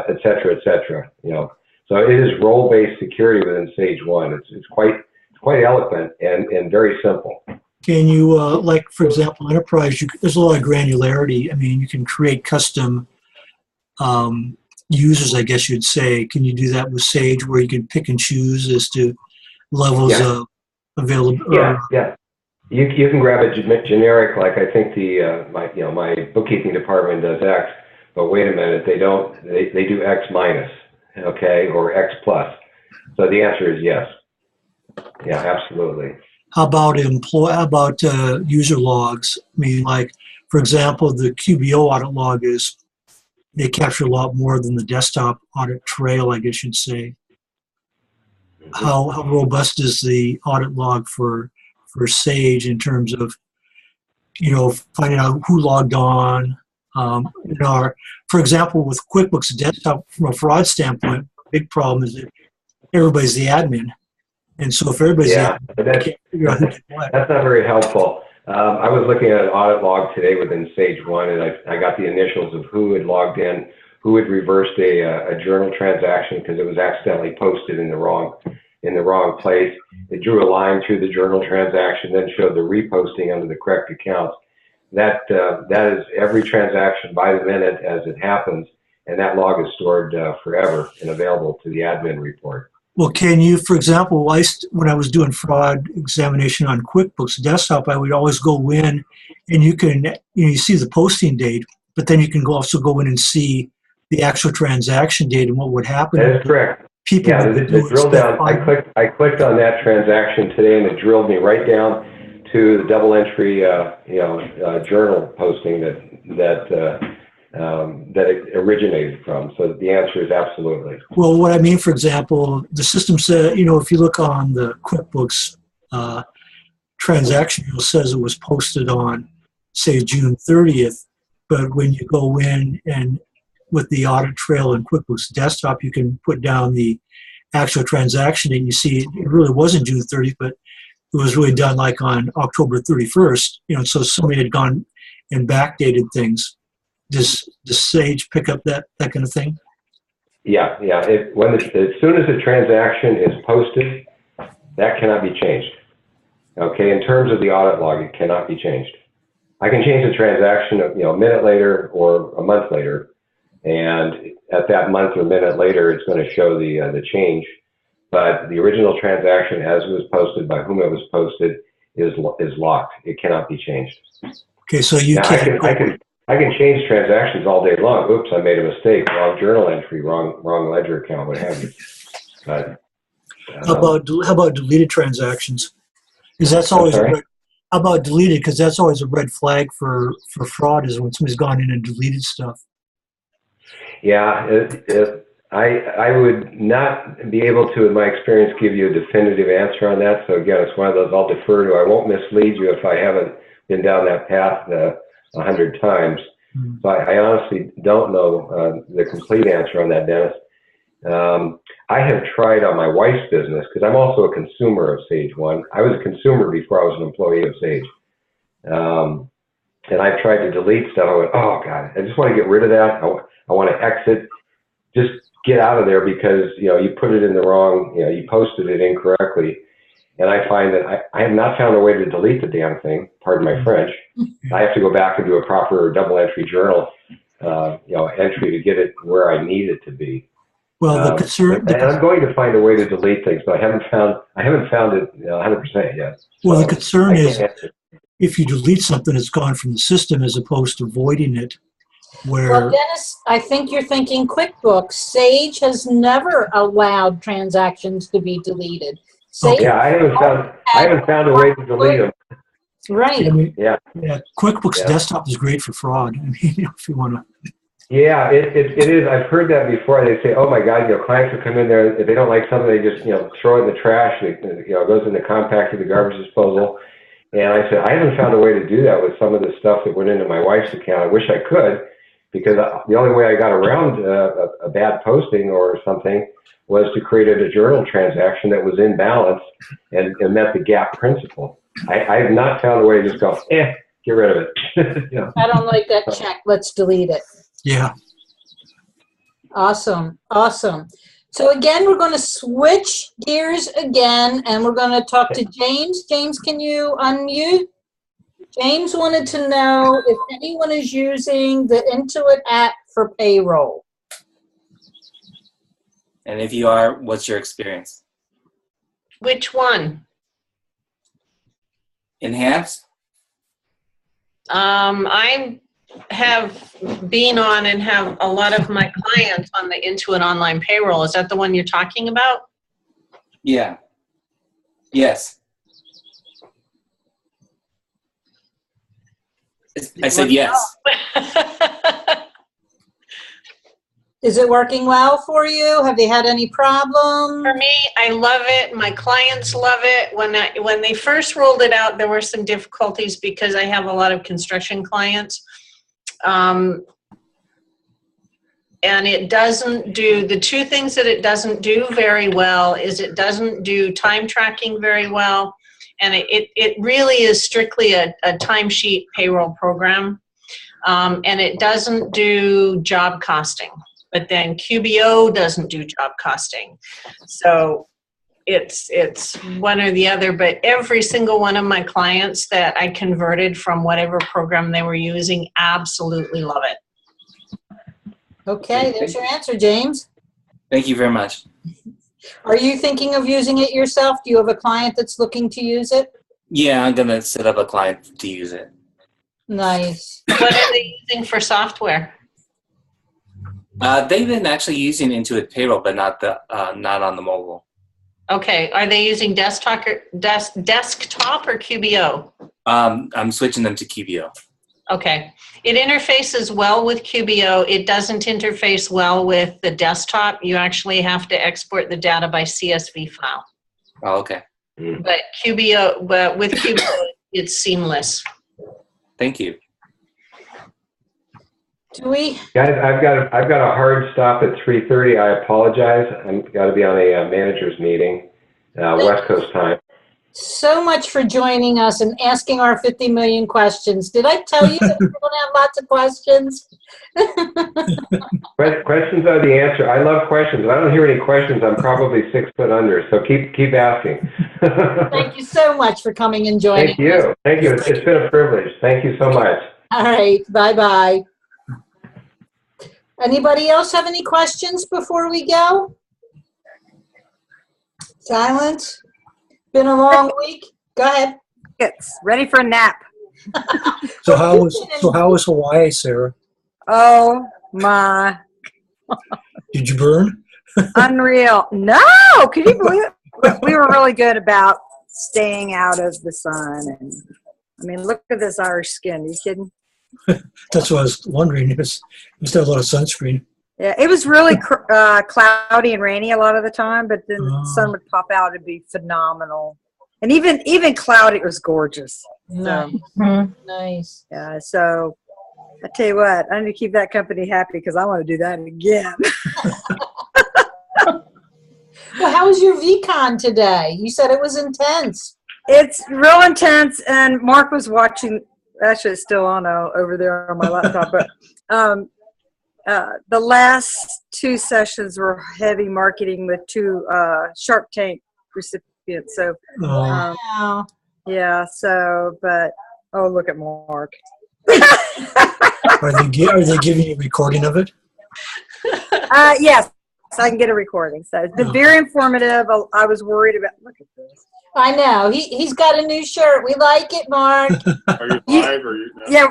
et cetera, et cetera. So it is role-based security within Sage 1. It's quite eloquent and very simple. Can you, like for example, enterprise, there's a lot of granularity. I mean, you can create custom users, I guess you'd say. Can you do that with Sage, where you can pick and choose as to levels of available? Yeah. You can grab a generic, like I think my bookkeeping department does X, but wait a minute, they don't. They do X minus, okay, or X plus. So the answer is yes. Yeah, absolutely. How about user logs? I mean, like for example, the QBO audit log they capture a lot more than the desktop audit trail, I guess you'd say. How robust is the audit log for Sage in terms of finding out who logged on? For example, with QuickBooks Desktop, from a fraud standpoint, a big problem is that everybody's the admin, and so if everybody's the admin, you can't figure out who did what. That's not very helpful. I was looking at an audit log today within Sage 1, and I got the initials of who had logged in, who had reversed a journal transaction because it was accidentally posted in the wrong place. It drew a line through the journal transaction, then showed the reposting under the correct accounts. That is every transaction by the minute as it happens, and that log is stored forever and available to the admin report. Well, can you, for example, when I was doing fraud examination on QuickBooks Desktop, I would always go in and you can, you see the posting date, but then you can also go in and see the actual transaction date and what would happen. That is correct. People the drill down, I clicked on that transaction today and it drilled me right down to the double entry, journal posting that it originated from. So the answer is absolutely. Well, what I mean, for example, the system said, if you look on the QuickBooks transaction, it says it was posted on, say, June 30th, but when you go in and with the audit trail in QuickBooks Desktop, you can put down the actual transaction and you see it really wasn't June 30th, but it was really done like on October 31st, so somebody had gone and backdated things. Does Sage pick up that kind of thing? Yeah. As soon as the transaction is posted, that cannot be changed. Okay, in terms of the audit log, it cannot be changed. I can change the transaction, a minute later or a month later, and at that month or minute later, it's going to show the change. But the original transaction, as it was posted by whom it was posted, is locked. It cannot be changed. Okay, so you can't. I can change transactions all day long. Oops, I made a mistake. Wrong journal entry, wrong ledger account, what have you. But how about deleted transactions? Because that's always how about deleted? Because that's always a red flag for fraud, is when somebody's gone in and deleted stuff. Yeah, I would not be able to, in my experience, give you a definitive answer on that. So again, it's one of those I'll defer to. I won't mislead you if I haven't been down that path 100 times. So I honestly don't know the complete answer on that, Dennis. I have tried on my wife's business, because I'm also a consumer of Sage 1. I was a consumer before I was an employee of Sage. And I've tried to delete stuff. I went, oh God, I just want to get rid of that. I want to exit. Just get out of there because, you put it in the wrong, you posted it incorrectly. And I find that I have not found a way to delete the damn thing, pardon my French. I have to go back and do a proper double entry journal, entry to get it where I need it to be. Well, the concern, and I'm going to find a way to delete things, but I haven't found it 100% yet. well, So the concern I is can't answer. if you delete something, it's gone from the system as opposed to voiding it. Well, Where Dennis, I think you're thinking QuickBooks. Sage has never allowed transactions to be deleted. Sage, Yeah, I haven't found a way to delete them. right. I mean, Yeah. QuickBooks Yeah. Desktop is great for fraud. I mean, if you want to. Yeah, it is. I've heard that before. They say, "Oh my God, clients will come in there if they don't like something, they just throw it in the trash. It goes in the compactor, the garbage disposal." And I said, I haven't found a way to do that with some of the stuff that went into my wife's account. I wish I could, because the only way I got around a bad posting or something was to create a journal transaction that was in balance and met the gap principle. I have not found a way to just go, get rid of it. I don't like that check. Let's delete it. Yeah. Awesome. Awesome. So again, we're going to switch gears again, and we're going to talk to James. James, can you unmute? James wanted to know if anyone is using the Intuit app for payroll. And if you are, what's your experience? Which one? Enhanced? I have been on and have a lot of my clients on the Intuit online payroll. Is that the one you're talking about? Yeah. Yes. I said yes. Is it working well for you? Have they had any problems? For me, I love it. My clients love it. When they first rolled it out, there were some difficulties because I have a lot of construction clients. And it doesn't do, the two things that it doesn't do very well is it doesn't do time tracking very well. And it really is strictly a timesheet payroll program. And it doesn't do job costing. But then QBO doesn't do job costing. So it's one or the other, but every single one of my clients that I converted from whatever program they were using absolutely love it. Okay, there's your answer, James. Thank you very much. Are you thinking of using it yourself? Do you have a client that's looking to use it? Yeah, I'm going to set up a client to use it. Nice. What are they using for software? They've been actually using Intuit Payroll, but not on the mobile. Okay, are they using desktop or QBO? I'm switching them to QBO. Okay, it interfaces well with QBO. It doesn't interface well with the desktop. You actually have to export the data by CSV file. Oh, okay. But with QBO, it's seamless. Thank you. Do we? Guys, I've got a hard stop at 3:30. I apologize. I've got to be on a manager's meeting, West Coast time. So much for joining us and asking our 50 million questions. Did I tell you that we're going to have lots of questions? Questions are the answer. I love questions. If I don't hear any questions, I'm probably 6 foot under. So keep asking. Thank you so much for coming and joining Thank you. us. Thank you. It's been a privilege. Thank you so much. All right. Bye-bye. Anybody else have any questions before we go? Silence. Been a long week. Go ahead. It's ready for a nap. So how was Hawaii, Sarah? Oh my, Did you burn? unreal. No, can you believe it? We were really good about staying out of the sun. And I mean, look at this Irish skin. Are you kidding? That's what I was wondering. It must have a lot of sunscreen. Yeah, it was really cloudy and rainy a lot of the time, but then the sun would pop out. It'd be phenomenal. And even cloudy, it was gorgeous. Nice. Nice. Yeah, so I tell you what, I need to keep that company happy because I want to do that again. Well, how was your VCon today? You said it was intense. It's real intense, and Mark was watching. Actually, it's still on over there on my laptop, but the last 2 sessions were heavy marketing with 2 Shark Tank recipients. So, Wow. yeah. So, but look at Mark. Are they giving you a recording of it? Yes, so I can get a recording. So it's been very informative. I was worried about. Look at this. I know. He's got a new shirt. We like it, Mark. Are you live or you? Yeah,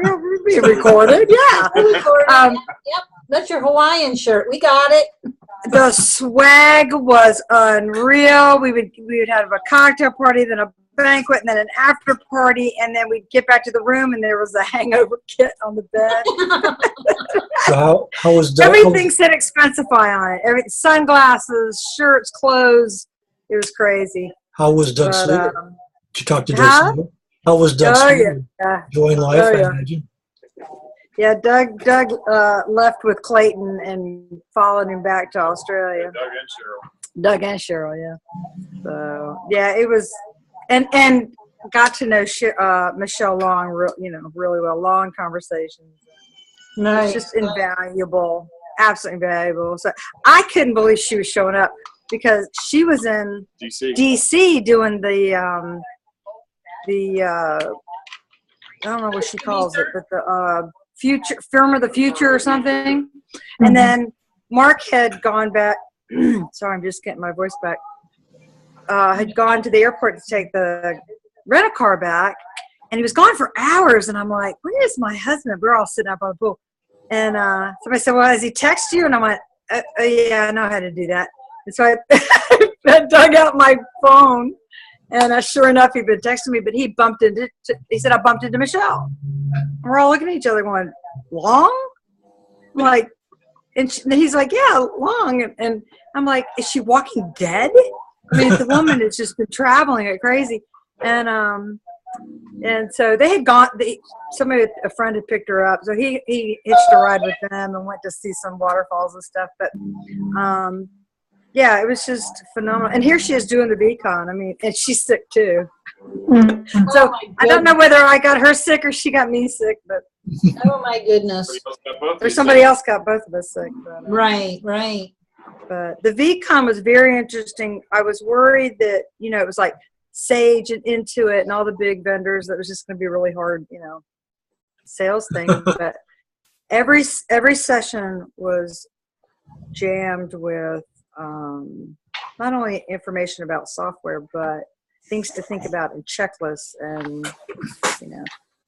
we'll be recorded. Yeah. Yep. That's your Hawaiian shirt. We got it. The swag was unreal. We would have a cocktail party, then a banquet, and then an after party, and then we'd get back to the room, and there was a hangover kit on the bed. So how was Doug? Everything said Expensify on it. Sunglasses, shirts, clothes. It was crazy. How was Doug But, Slater? Did you talk to Doug huh? Slater? How was Doug Slater? Yeah. Enjoying life, Oh, I yeah. imagine. Yeah, Doug left with Clayton and followed him back to Australia. Doug and Cheryl, yeah. So yeah, it was, and got to know Michelle Long, really well. Long conversations. Nice. It's just invaluable, absolutely invaluable. So I couldn't believe she was showing up because she was in DC doing the I don't know what she calls it, but the future film of the future or something. And then Mark had gone back. Sorry, I'm just getting my voice back. Had gone to the airport to take the rental car back, and he was gone for hours. And I'm like, "Where is my husband?" We're all sitting up on the pool, and somebody said, "Well, has he texted you?" And I went, "Yeah, I know how to do that." And so I dug out my phone, and sure enough, he'd been texting me. But he said, "I bumped into Michelle." And we're all looking at each other, going, "Long?" I'm like, and he's like, "Yeah, Long." And I'm like, "Is she walking dead?" I mean, the woman has just been traveling like crazy. And so they had gone, a friend had picked her up. So he hitched a ride with them and went to see some waterfalls and stuff. But yeah, it was just phenomenal. And here she is doing the VCon. I mean, and she's sick too. So I don't know whether I got her sick or she got me sick, but Oh my goodness. or somebody else got both of us sick. But, Right. But the VCon was very interesting. I was worried that, it was like Sage and Intuit and all the big vendors, that was just going to be a really hard, sales thing. But every session was jammed with not only information about software, but things to think about and checklists and,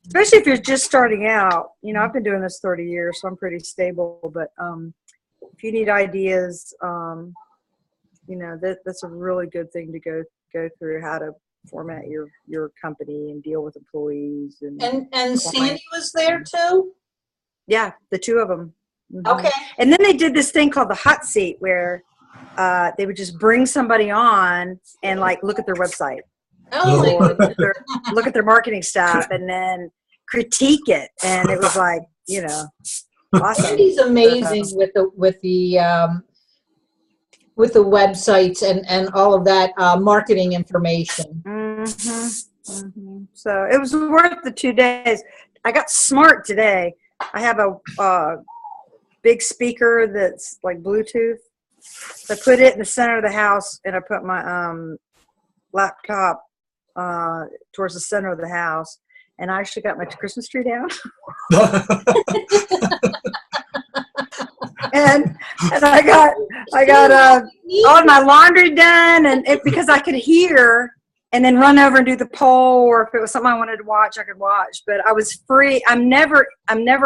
especially if you're just starting out. I've been doing this 30 years, so I'm pretty stable. But if you need ideas, that's a really good thing to go through, how to format your company and deal with employees. And Sandy was there too? Yeah, the 2 of them. Okay. And then they did this thing called the hot seat, where they would just bring somebody on and look at their website. Oh my Or goodness. look at their marketing stuff and then critique it. And it was awesome. Sandy's amazing with the websites and all of that marketing information. So it was worth the 2 days. I got smart today. I have a big speaker that's like Bluetooth. So I put it in the center of the house, and I put my laptop towards the center of the house, and I actually got my Christmas tree down. and I got all my laundry done, and because I could hear and then run over and do the poll, or if it was something I wanted to watch, I could watch. But I was free. I'm never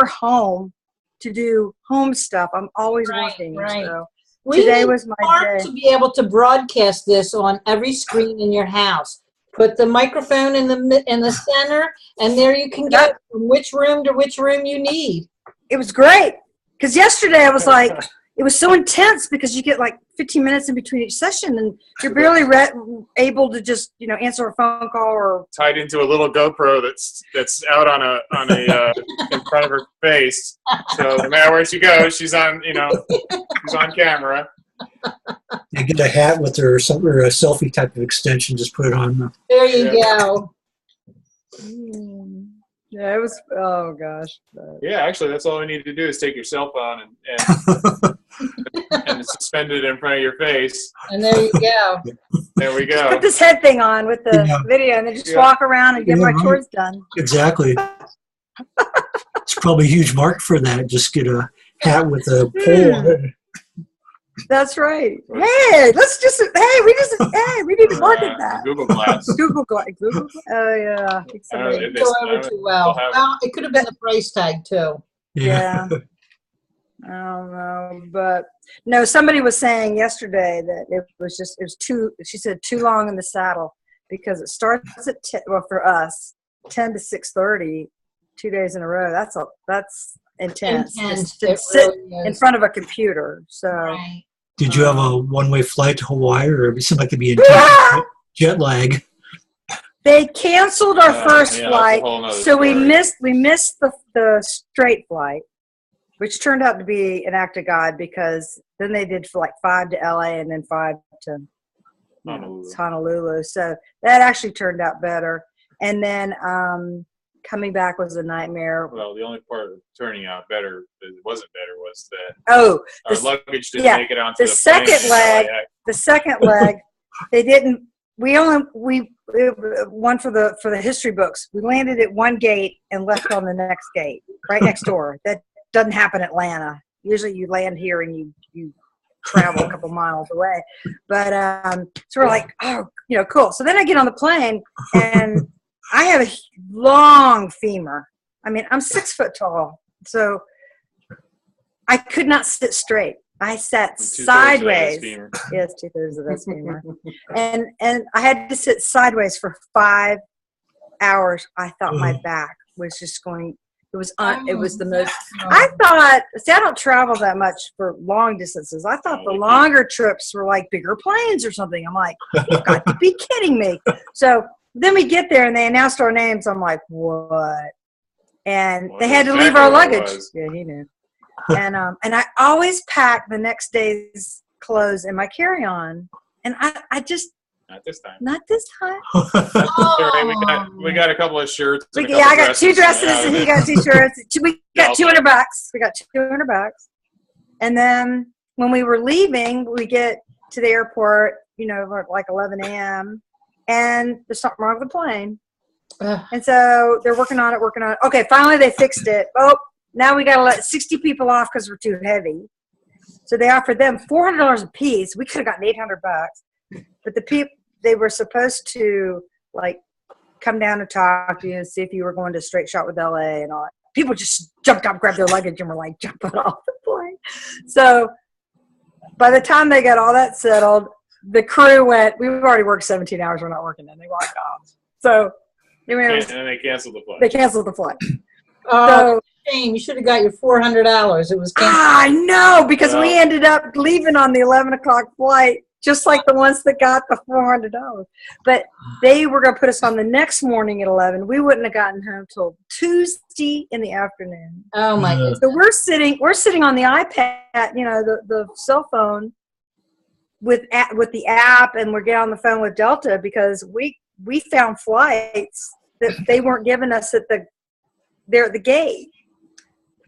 home to do home stuff. I'm always working. Right. So Today today was my Mark day. to be able to broadcast this on every screen in your house. Put the microphone in the center, and there you can go from which room to which room you need. It was great, because yesterday I was like, it was so intense because you get 15 minutes in between each session, and you're barely able to just answer a phone call or tied into a little GoPro that's out on a in front of her face. So no matter where she goes, she's on she's on camera. You get a hat with her or something, or a selfie type of extension. Just put it on. There you go. Yeah, it was. Oh gosh. Yeah, actually, that's all we need to do is take your cell phone and suspend it in front of your face. And there you go. There we go. Put this head thing on with the Yeah. video, and then just Yeah. walk around and get Yeah, my right. chores done. Exactly. It's probably a huge market for that. Just get a hat with a pole on it. That's right. Hey, we need to market that. Google Glass. Google Glass. Oh yeah. I don't know, Somebody- if Go over too well. they'll have it. Well, it could have been the price tag too. Yeah. I don't know, but no, somebody was saying yesterday that it was too, she said, too long in the saddle because it starts at 10, well, for us, 10 to 6:30, 2 days in a row. That's intense. Intense. To It sit really in is. front of a computer. So Right. Did you have a one-way flight to Hawaii, or it seemed like it'd be Yeah. intense jet lag? they canceled our first yeah, that's a flight, whole nother so we story. missed the straight flight, which turned out to be an act of God because then they did for like 5 to LA and then 5 to Honolulu. So that actually turned out better. And then coming back was a nightmare. Well, the only part of turning out better that wasn't better was that Oh, our the- luggage didn't yeah, make it onto the the plane. second leg- the second leg, they didn't. We one for the history books. We landed at one gate and left on the next gate, right next door. That doesn't happen in Atlanta. Usually, you land here and you travel a couple miles away. But so we're like, oh, cool. So then I get on the plane and I have a long femur. I mean, I'm 6 foot tall, so I could not sit straight. I sat sideways. Yes, 2/3 of that's femur. And I had to sit sideways for 5 hours. I thought my back was just going. It was the most. I thought. See, I don't travel that much for long distances. I thought the longer trips were like bigger planes or something. I'm like, you've got to be kidding me. So then we get there and they announced our names. I'm like, what? And Well, they had to exactly leave our what it luggage. was. Yeah, he knew. And I always pack the next day's clothes in my carry-on. And I just Not this time. not this time. That's all right. We got a couple of shirts. and a Yeah, couple I got 2 dresses and he got 2 shirts. We got Yeah, $200. We got $200. And then when we were leaving, we get to the airport, like 11 a.m. and there's something wrong with the plane. And so they're working on it. Okay, finally they fixed it. Oh, now we got to let 60 people off because we're too heavy. So they offered them $400 a piece. We could have gotten $800. But the people, they were supposed to like come down and talk to you and see if you were going to Straight Shot with LA and all that. People just jumped up, grabbed their luggage, and were like jumping off the plane. So by the time they got all that settled, the crew went, we've already worked 17 hours, we're not working, and they walked off. So And then they canceled the flight. they canceled the flight. Oh, So shame. You should have got your $400. It was canceled. I know, because we Well- ended up leaving on the 11 o'clock flight, just like the ones that got the $400. But they were going to put us on the next morning at 11. We wouldn't have gotten home till Tuesday in the afternoon. Oh my goodness. So we're sitting on the iPad, the cell phone with the app, and we're getting on the phone with Delta because we found flights that they weren't giving us at the gate.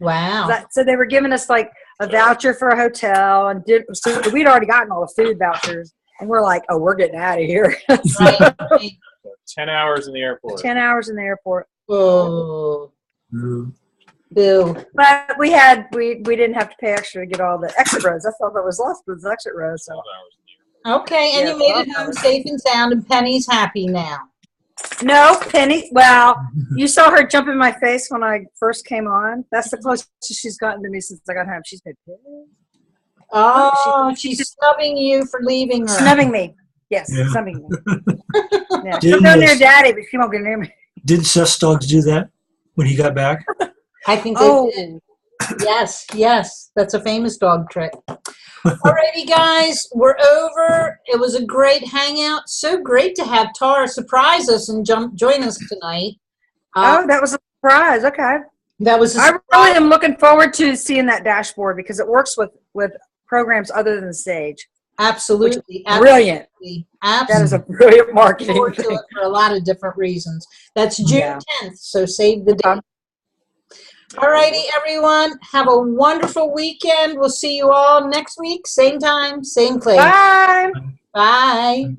Wow. So they were giving us like a voucher for a hotel, and so we'd already gotten all the food vouchers, and we're like, oh, we're getting out of here. Right. 10 hours in the airport. 10 hours in the airport. Oh, Mm. boo. But we didn't have to pay extra to get all the exit rows. That's all that was left was the exit rows. So 12 hours in the airport. Okay, and Yeah, you made it 12 home hours. safe and sound, and Penny's happy now. no, Penny. Well, you saw her jump in my face when I first came on. That's the closest she's gotten to me since I got home. She's been Oh, she's snubbing you for leaving her. snubbing me. Yes, Yeah. snubbing me. Yeah. Didn't She'll go near this- Daddy, but she won't get near me. Didn't Seth's dogs do that when he got back? I think they Oh. did. Yes. That's a famous dog trick. Alrighty, guys, we're over. It was a great hangout. So great to have Tara surprise us and join us tonight. Oh, that was a surprise. Okay. That was a I really surprise. am looking forward to seeing that dashboard because it works with programs other than Sage. Absolutely. Brilliant. Absolutely. That is a Absolutely. brilliant marketing Forward to thing. it for a lot of different reasons. That's June Yeah. 10th, so save the date. All righty, everyone. Have a wonderful weekend. We'll see you all next week, same time, same place. Bye. Bye.